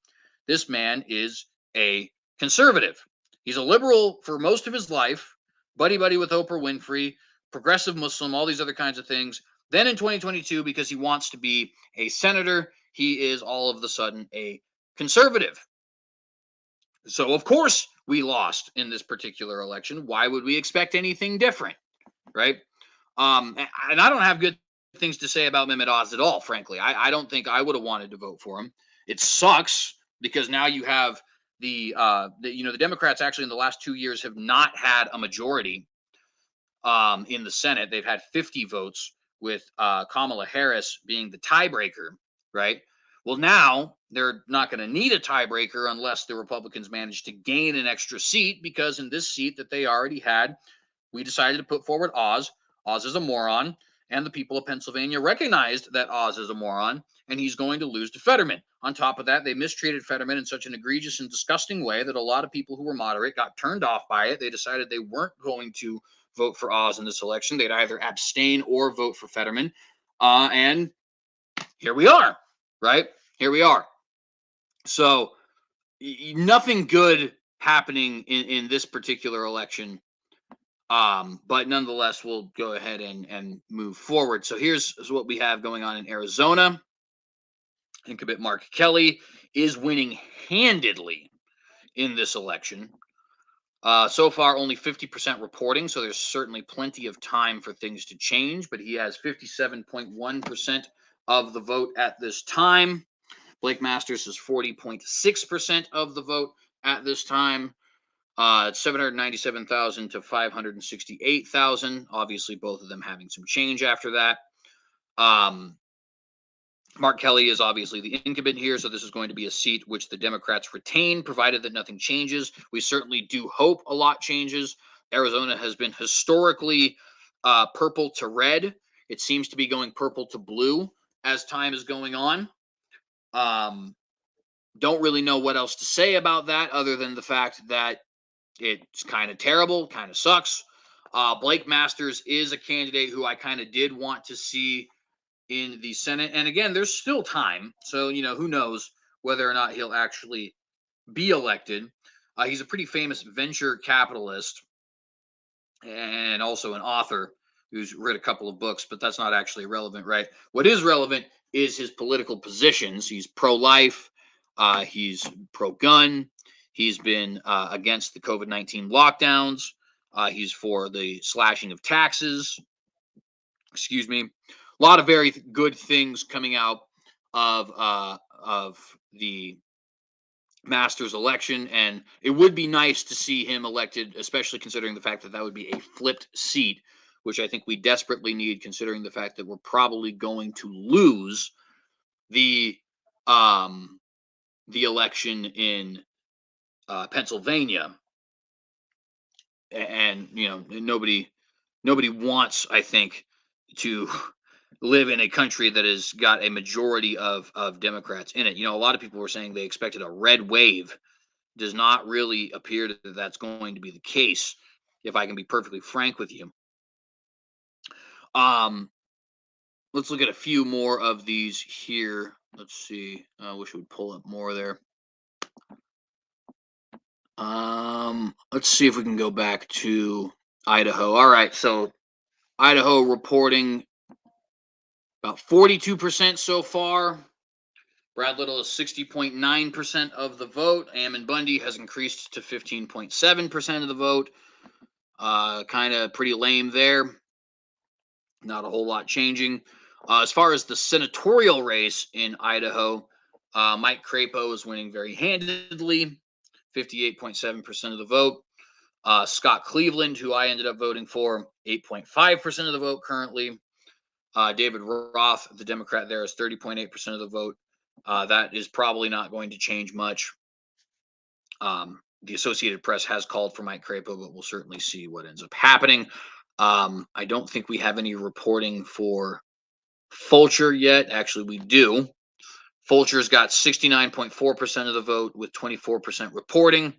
this man is a conservative. He's a liberal for most of his life, buddy buddy with Oprah Winfrey, progressive Muslim, all these other kinds of things. Then in 2022, because he wants to be a senator, he is all of a sudden a conservative. So, of course, we lost in this particular election. Why would we expect anything different? Right. And I don't have good things to say about Mehmet Oz at all, frankly. I don't think I would have wanted to vote for him. It sucks because now you have the Democrats actually in the last 2 years have not had a majority in the Senate. They've had 50 votes with Kamala Harris being the tiebreaker, right? Well, now they're not going to need a tiebreaker unless the Republicans manage to gain an extra seat, because in this seat that they already had, we decided to put forward Oz. Oz is a moron, and the people of Pennsylvania recognized that Oz is a moron, and he's going to lose to Fetterman. On top of that, they mistreated Fetterman in such an egregious and disgusting way that a lot of people who were moderate got turned off by it. They decided they weren't going to vote for Oz in this election. They'd either abstain or vote for Fetterman. And here we are, right? Here we are. So nothing good happening in this particular election. But nonetheless, we'll go ahead and move forward. So here's what we have going on in Arizona. Incumbent Mark Kelly is winning handedly in this election. So far, only 50% reporting, so there's certainly plenty of time for things to change, but he has 57.1% of the vote at this time. Blake Masters is 40.6% of the vote at this time. 797,000 to 568,000. Obviously, both of them having some change after that. Mark Kelly is obviously the incumbent here, so this is going to be a seat which the Democrats retain, provided that nothing changes. We certainly do hope a lot changes. Arizona has been historically purple to red. It seems to be going purple to blue as time is going on. Don't really know what else to say about that other than the fact that it's kind of terrible, kind of sucks. Blake Masters is a candidate who I kind of did want to see in the Senate. And again, there's still time. So, who knows whether or not he'll actually be elected. He's a pretty famous venture capitalist and also an author who's read a couple of books, but that's not actually relevant, right? What is relevant is his political positions. He's pro-life. He's pro-gun. He's been against the COVID-19 lockdowns. He's for the slashing of taxes. Excuse me. A lot of very good things coming out of the Masters election, and it would be nice to see him elected, especially considering the fact that that would be a flipped seat, which I think we desperately need, considering the fact that we're probably going to lose the election in Pennsylvania, and nobody wants, I think, to live in a country that has got a majority of Democrats in it. A lot of people were saying they expected a red wave. Does not really appear that that's going to be the case, if I can be perfectly frank with you. Let's look at a few more of these here. Let's see. I wish we would pull up more there. Let's see if we can go back to Idaho. All right, so Idaho reporting about 42% so far. Brad Little is 60.9% of the vote. Ammon Bundy has increased to 15.7% of the vote. Kind of pretty lame there. Not a whole lot changing. As far as the senatorial race in Idaho, Mike Crapo is winning very handedly, 58.7% of the vote. Scott Cleveland, who I ended up voting for, 8.5% of the vote currently. David Roth, the Democrat there, is 30.8% of the vote. That is probably not going to change much. The Associated Press has called for Mike Crapo, but we'll certainly see what ends up happening. I don't think we have any reporting for Fulcher yet. Actually, we do. Fulcher's got 69.4% of the vote with 24% reporting.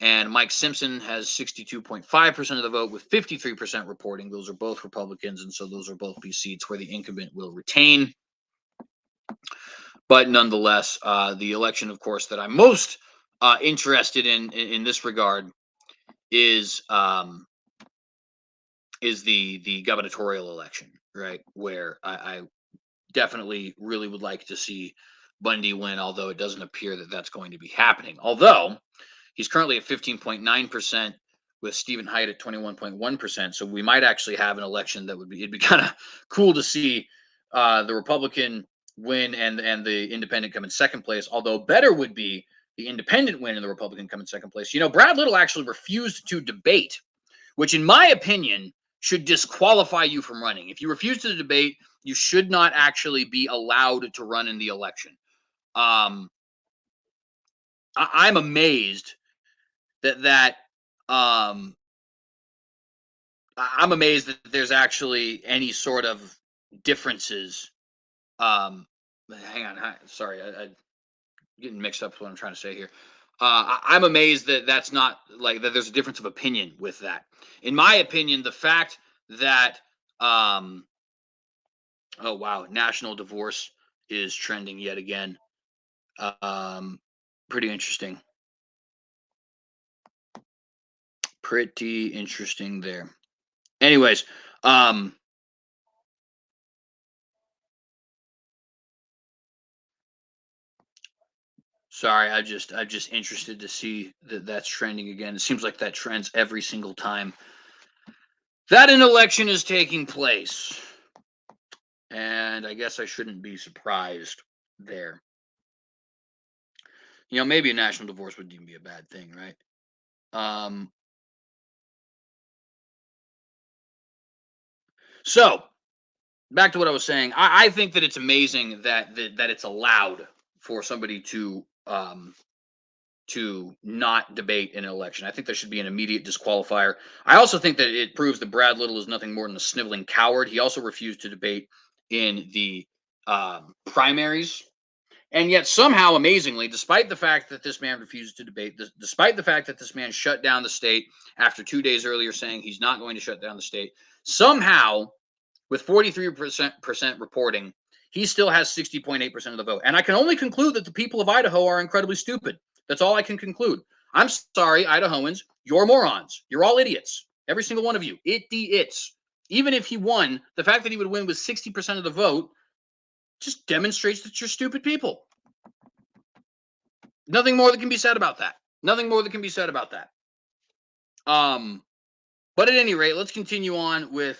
And Mike Simpson has 62.5% of the vote with 53% reporting. Those are both Republicans, and so those are both be seats where the incumbent will retain. But nonetheless, the election, of course, that I'm most interested in this regard is the gubernatorial election, right? Where I definitely really would like to see Bundy win, although it doesn't appear that that's going to be happening. Although he's currently at 15.9% with Stephen Haidt at 21.1%. So we might actually have an election that it'd be kind of cool to see the Republican win and the independent come in second place. Although better would be the independent win and the Republican come in second place. You know, Brad Little actually refused to debate, which in my opinion should disqualify you from running. If you refuse to debate, you should not actually be allowed to run in the election. I'm amazed I'm amazed that there's actually any sort of differences. Hang on, sorry, I'm getting mixed up with what I'm trying to say here. I'm amazed that that's not like that. There's a difference of opinion with that. In my opinion, the fact that oh wow, national divorce is trending yet again. Pretty interesting. Pretty interesting there. Anyways, sorry, I'm just interested to see that that's trending again. It seems like that trends every single time that an election is taking place. And I guess I shouldn't be surprised there. You know, maybe a national divorce wouldn't even be a bad thing, right? So back to what I was saying. I think that it's amazing that it's allowed for somebody to not debate in an election. I think there should be an immediate disqualifier. I also think that it proves that Brad Little is nothing more than a sniveling coward. He also refused to debate in the primaries. And yet, somehow, amazingly, despite the fact that this man refused to debate, despite the fact that this man shut down the state after 2 days earlier saying he's not going to shut down the state, somehow, with 43% reporting, he still has 60.8% of the vote. And I can only conclude that the people of Idaho are incredibly stupid. That's all I can conclude. I'm sorry, Idahoans, you're morons. You're all idiots. Every single one of you. Idiots. Even if he won, the fact that he would win with 60% of the vote just demonstrates that you're stupid people. Nothing more that can be said about that. Nothing more that can be said about that. But at any rate, let's continue on with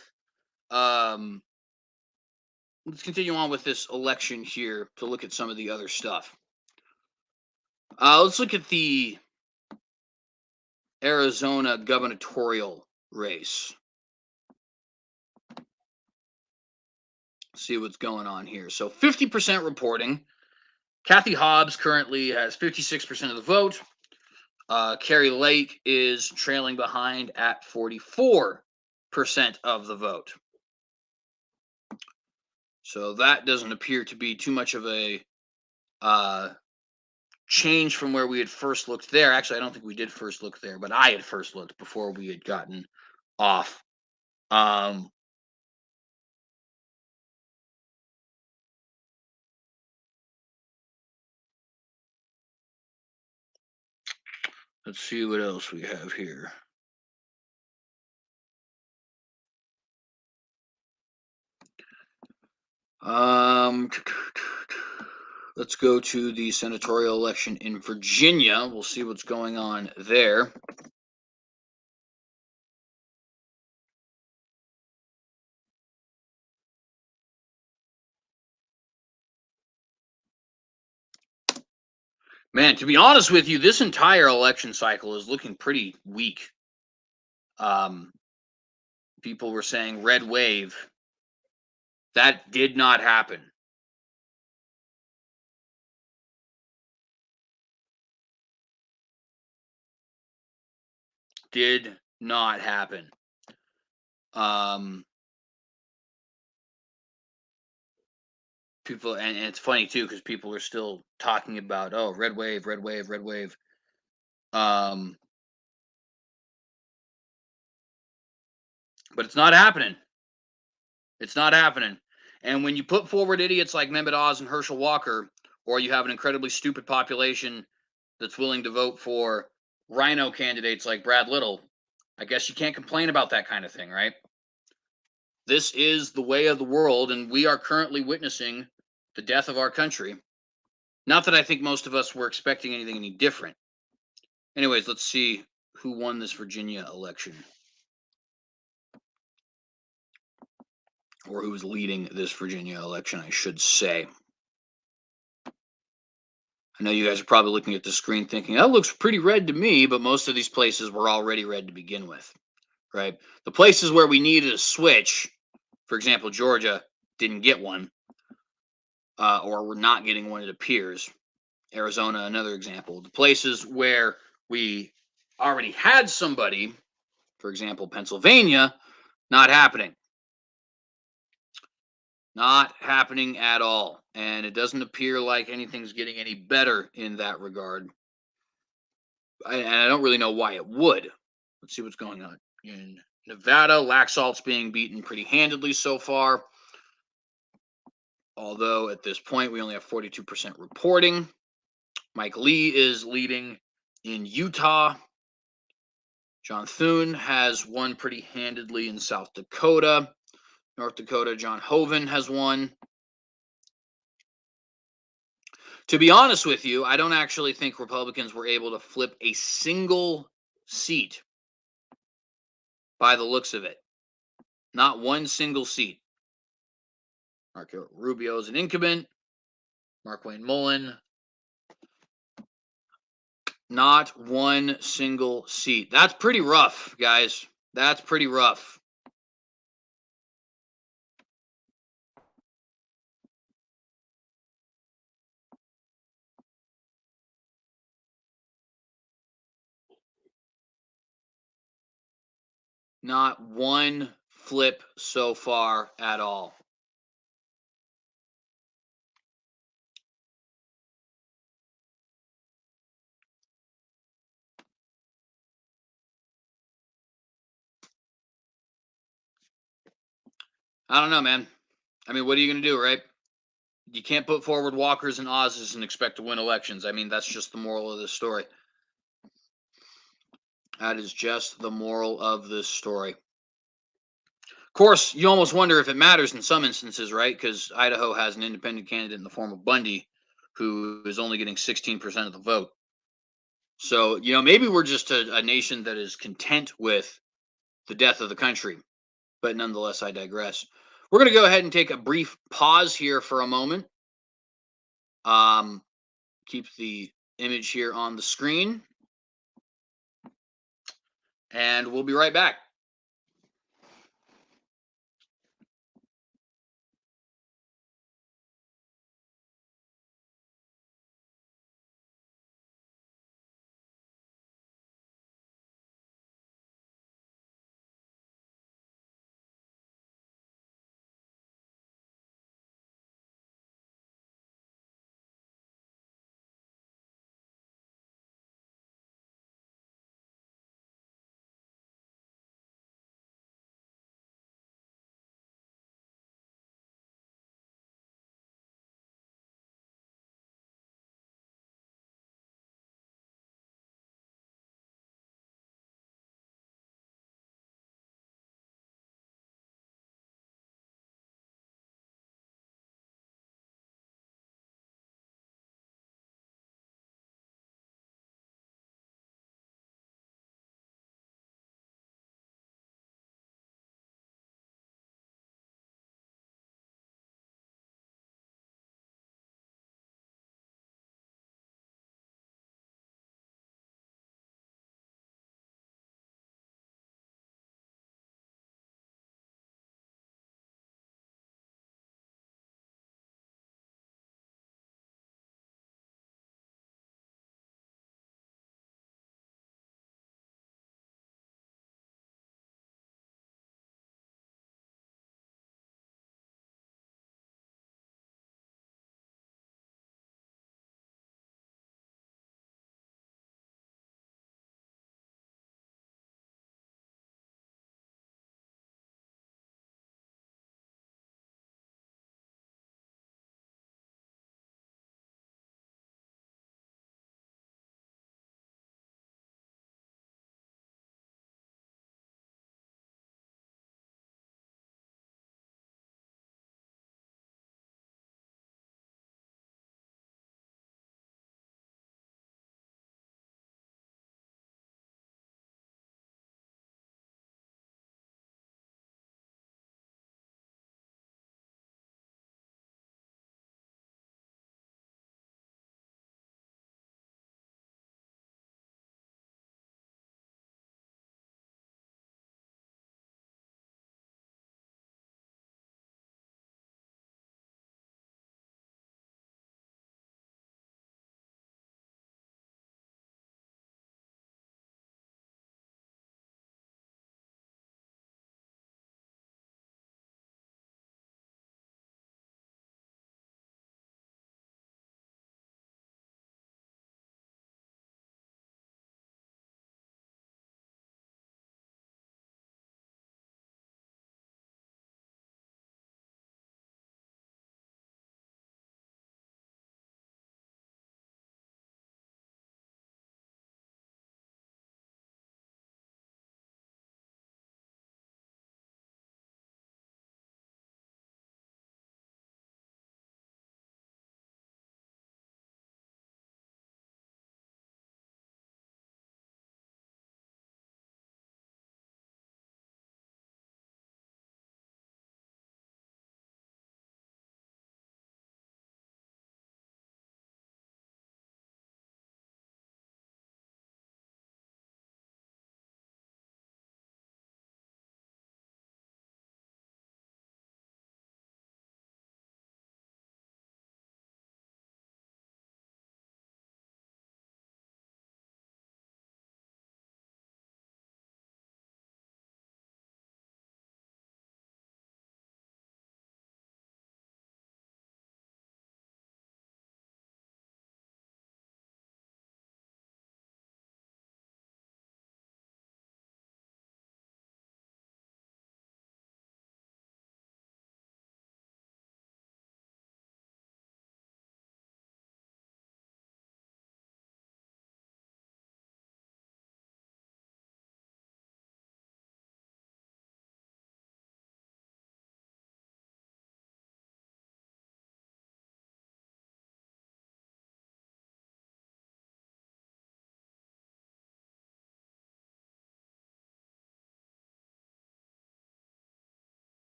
this election here to look at some of the other stuff. Let's look at the Arizona gubernatorial race. See what's going on here. So 50% reporting. Kathy Hobbs currently has 56% of the vote. Carrie Lake is trailing behind at 44% of the vote. So that doesn't appear to be too much of a change from where we had first looked there. Actually, I don't think we did first look there, but I had first looked before we had gotten off. Let's see what else we have here. Let's go to the senatorial election in Virginia. We'll see what's going on there. Man, to be honest with you, this entire election cycle is looking pretty weak. People were saying red wave. That did not happen. Did not happen. People, and it's funny too because people are still talking about, oh, red wave, red wave, red wave. But it's not happening. It's not happening. And when you put forward idiots like Mehmet Oz and Herschel Walker, or you have an incredibly stupid population that's willing to vote for rhino candidates like Brad Little, I guess you can't complain about that kind of thing, right? This is the way of the world, and we are currently witnessing the death of our country. Not that I think most of us were expecting anything any different. Anyways, let's see who won this Virginia election, or who is leading this Virginia election, I should say. I know you guys are probably looking at the screen thinking, that looks pretty red to me, but most of these places were already red to begin with, right? The places where we needed a switch, for example, Georgia didn't get one, or we're not getting one, it appears. Arizona, another example. The places where we already had somebody, for example, Pennsylvania, not happening. Not happening at all. And it doesn't appear like anything's getting any better in that regard. And I don't really know why it would. Let's see what's going on in Nevada. Laxalt's being beaten pretty handedly so far. Although at this point we only have 42% reporting. Mike Lee is leading in Utah. John Thune has won pretty handedly in South Dakota. North Dakota, John Hoeven has won. To be honest with you, I don't actually think Republicans were able to flip a single seat by the looks of it. Not one single seat. Marco Rubio is an incumbent. Mark Wayne Mullen. Not one single seat. That's pretty rough, guys. That's pretty rough. Not one flip so far at all. I don't know, man. I mean, what are you going to do, right? You can't put forward Walkers and Oz's and expect to win elections. I mean, that's just the moral of this story. That is just the moral of this story. Of course, you almost wonder if it matters in some instances, right? Because Idaho has an independent candidate in the form of Bundy, who is only getting 16% of the vote. So, maybe we're just a nation that is content with the death of the country. But nonetheless, I digress. We're going to go ahead and take a brief pause here for a moment. Keep the image here on the screen. And we'll be right back.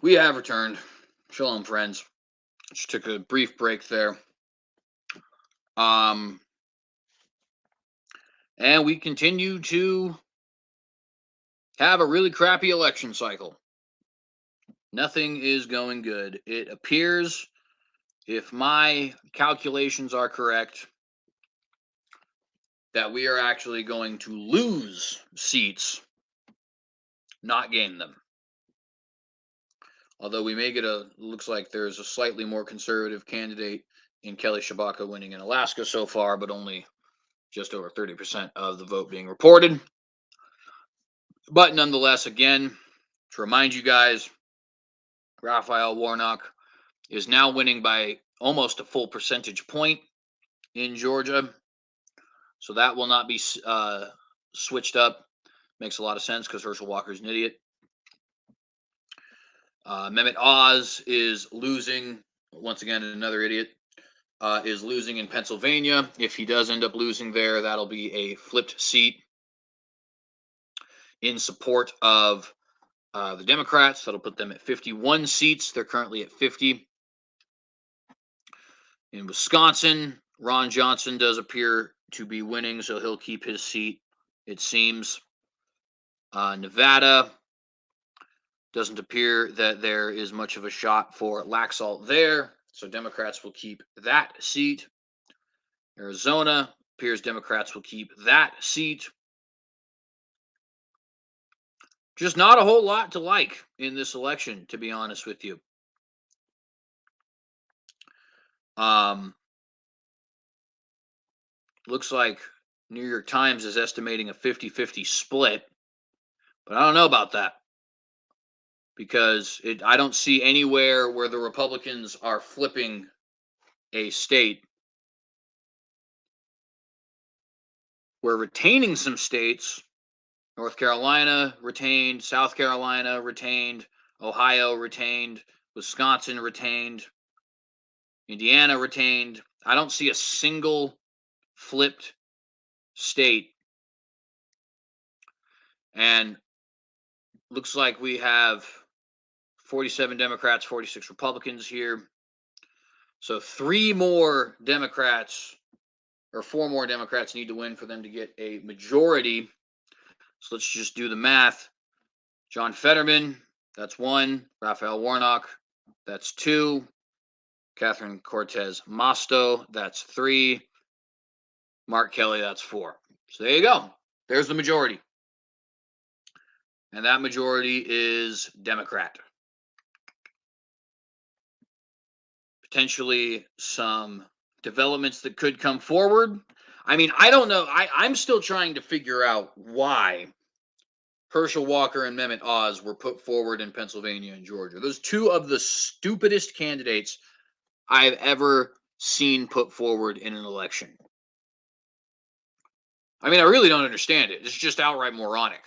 We have returned. Shalom, friends. Just took a brief break there. And we continue to have a really crappy election cycle. Nothing is going good. It appears, if my calculations are correct, that we are actually going to lose seats, not gain them. Although we may get looks like there's a slightly more conservative candidate in Kelly Shabaka winning in Alaska so far, but only just over 30% of the vote being reported. But nonetheless, again, to remind you guys, Raphael Warnock is now winning by almost a full percentage point in Georgia. So that will not be switched up. Makes a lot of sense because Herschel Walker's an idiot. Mehmet Oz is losing. Once again, another idiot. Is losing in Pennsylvania. If he does end up losing there, that'll be a flipped seat in support of the Democrats. That'll put them at 51 seats. They're currently at 50. In Wisconsin, Ron Johnson does appear to be winning, so he'll keep his seat, it seems. Nevada, doesn't appear that there is much of a shot for Laxalt there, so Democrats will keep that seat. Arizona, appears Democrats will keep that seat. Just not a whole lot to like in this election, to be honest with you. Looks like New York Times is estimating a 50-50 split, but I don't know about that because I don't see anywhere where the Republicans are flipping a state. We're retaining some states. North Carolina retained, South Carolina retained, Ohio retained, Wisconsin retained, Indiana retained. I don't see a single flipped state. And looks like we have 47 Democrats, 46 Republicans here. So 4 more Democrats need to win for them to get a majority. So let's just do the math. John Fetterman, that's 1. Raphael Warnock, that's 2. Catherine Cortez Masto, that's 3. Mark Kelly, that's 4. So there you go. There's the majority. And that majority is Democrat. Potentially some developments that could come forward. I mean, I don't know. I'm still trying to figure out why Herschel Walker and Mehmet Oz were put forward in Pennsylvania and Georgia. Those 2 of the stupidest candidates I've ever seen put forward in an election. I mean, I really don't understand it. It's just outright moronic.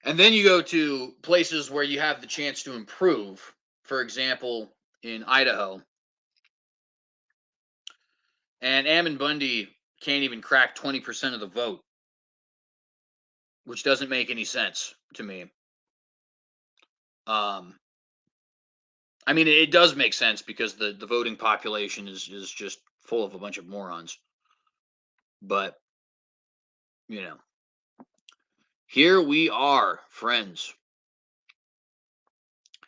And then you go to places where you have the chance to improve. For example, in Idaho. And Ammon Bundy can't even crack 20% of the vote, which doesn't make any sense to me. I mean, it does make sense because the voting population is just full of a bunch of morons. But, you know, here we are, friends.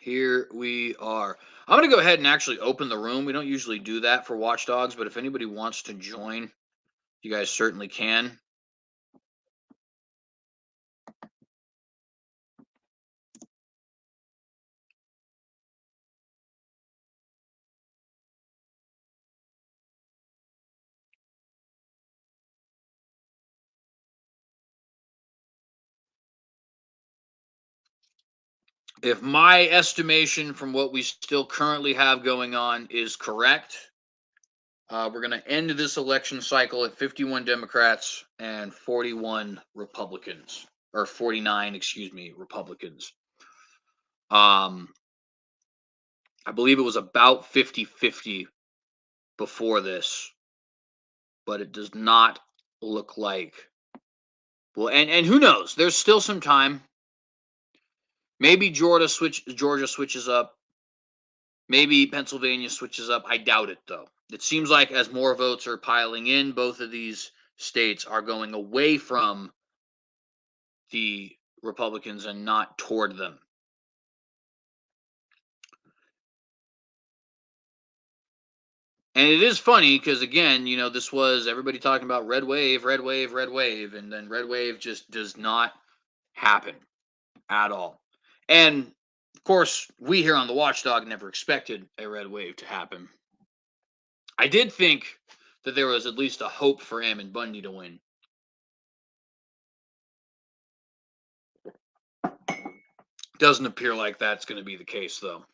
Here we are. I'm going to go ahead and actually open the room. We don't usually do that for Watchdogs, but if anybody wants to join, you guys certainly can. If my estimation from what we still currently have going on is correct, we're going to end this election cycle at 51 Democrats and 41 Republicans, or 49, excuse me, Republicans. I believe it was about 50-50 before this, but it does not look like. Well, and who knows? There's still some time. Maybe Georgia switches up. Maybe Pennsylvania switches up. I doubt it, though. It seems like as more votes are piling in, both of these states are going away from the Republicans and not toward them. And it is funny because, again, this was everybody talking about red wave, red wave, red wave, and then red wave just does not happen at all. And of course, we here on the Watchdog never expected a red wave to happen. I did think that there was at least a hope for Ammon Bundy to win. Doesn't appear like that's going to be the case, though.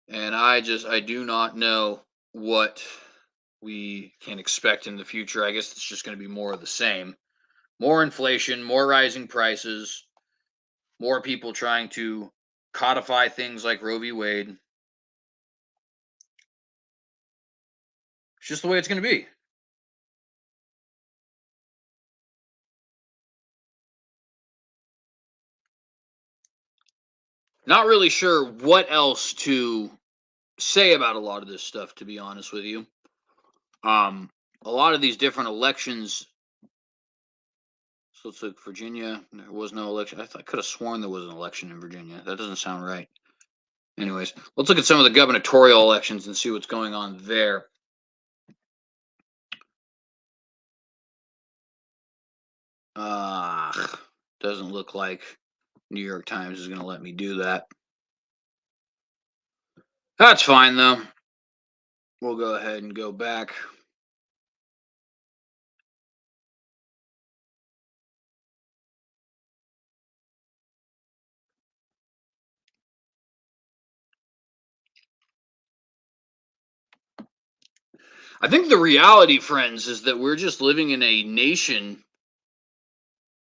And I do not know what we can expect in the future. I guess it's just going to be more of the same. More inflation, more rising prices, more people trying to codify things like Roe v. Wade. It's just the way it's going to be. Not really sure what else to say about a lot of this stuff, to be honest with you. A lot of these different elections. So let's look. Virginia, there was no election. I could have sworn there was an election in Virginia. That doesn't sound right. Anyways, let's look at some of the gubernatorial elections and see what's going on there. Doesn't look like New York Times is going to let me do that. That's fine, though. We'll go ahead and go back. I think the reality, friends, is that we're just living in a nation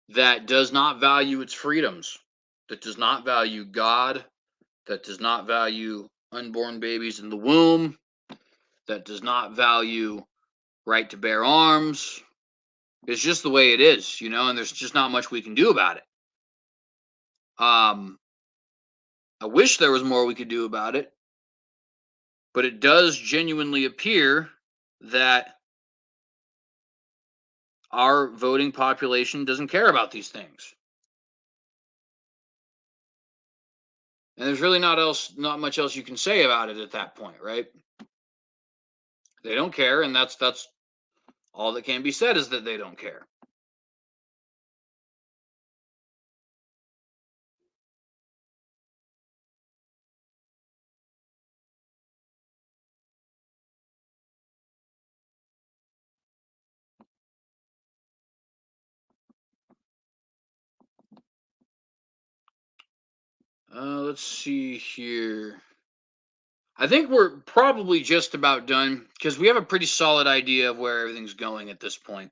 that does not value its freedoms, that does not value God, that does not value unborn babies in the womb, that does not value right to bear arms. It's just the way it is, and there's just not much we can do about it. I wish there was more we could do about it, but it does genuinely appear that our voting population doesn't care about these things. And there's really not much else you can say about it at that point, right? They don't care, and that's all that can be said is that they don't care. Let's see here. I think we're probably just about done because we have a pretty solid idea of where everything's going at this point.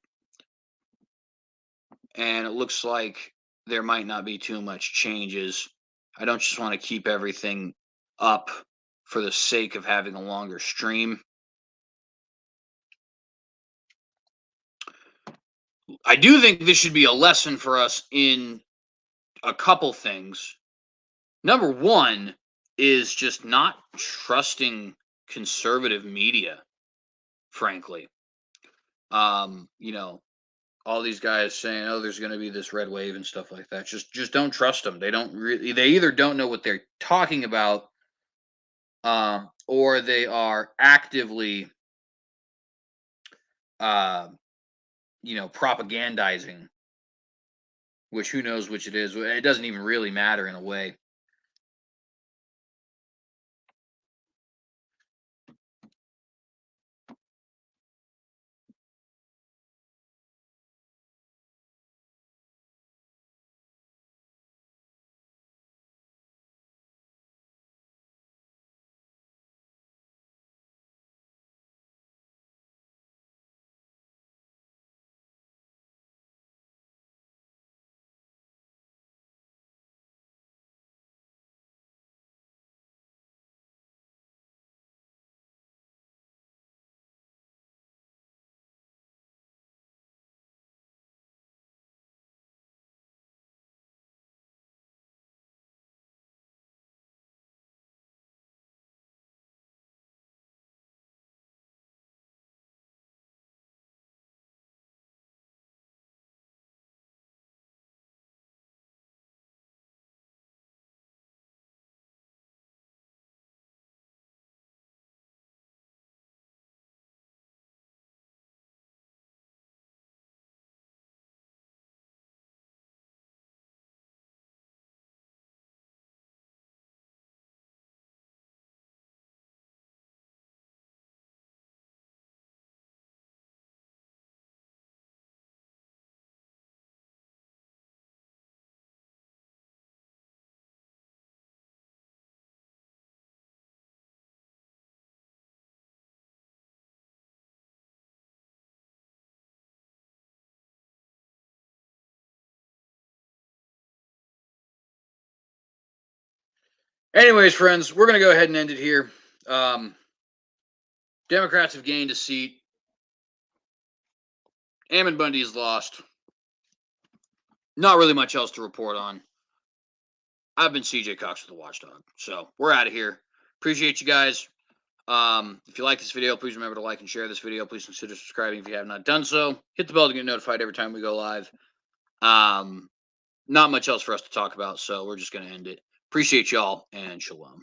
And it looks like there might not be too much changes. I don't just want to keep everything up for the sake of having a longer stream. I do think this should be a lesson for us in a couple things. Number one is just not trusting conservative media, frankly. All these guys saying, "Oh, there's going to be this red wave and stuff like that." Just don't trust them. They don't really. They either don't know what they're talking about, or they are actively, propagandizing. Which who knows which it is? It doesn't even really matter in a way. Anyways, friends, we're going to go ahead and end it here. Democrats have gained a seat. Ammon Bundy is lost. Not really much else to report on. I've been CJ Cox with the Watchdog. So we're out of here. Appreciate you guys. If you like this video, please remember to like and share this video. Please consider subscribing if you have not done so. Hit the bell to get notified every time we go live. Not much else for us to talk about, so we're just going to end it. Appreciate y'all, and shalom.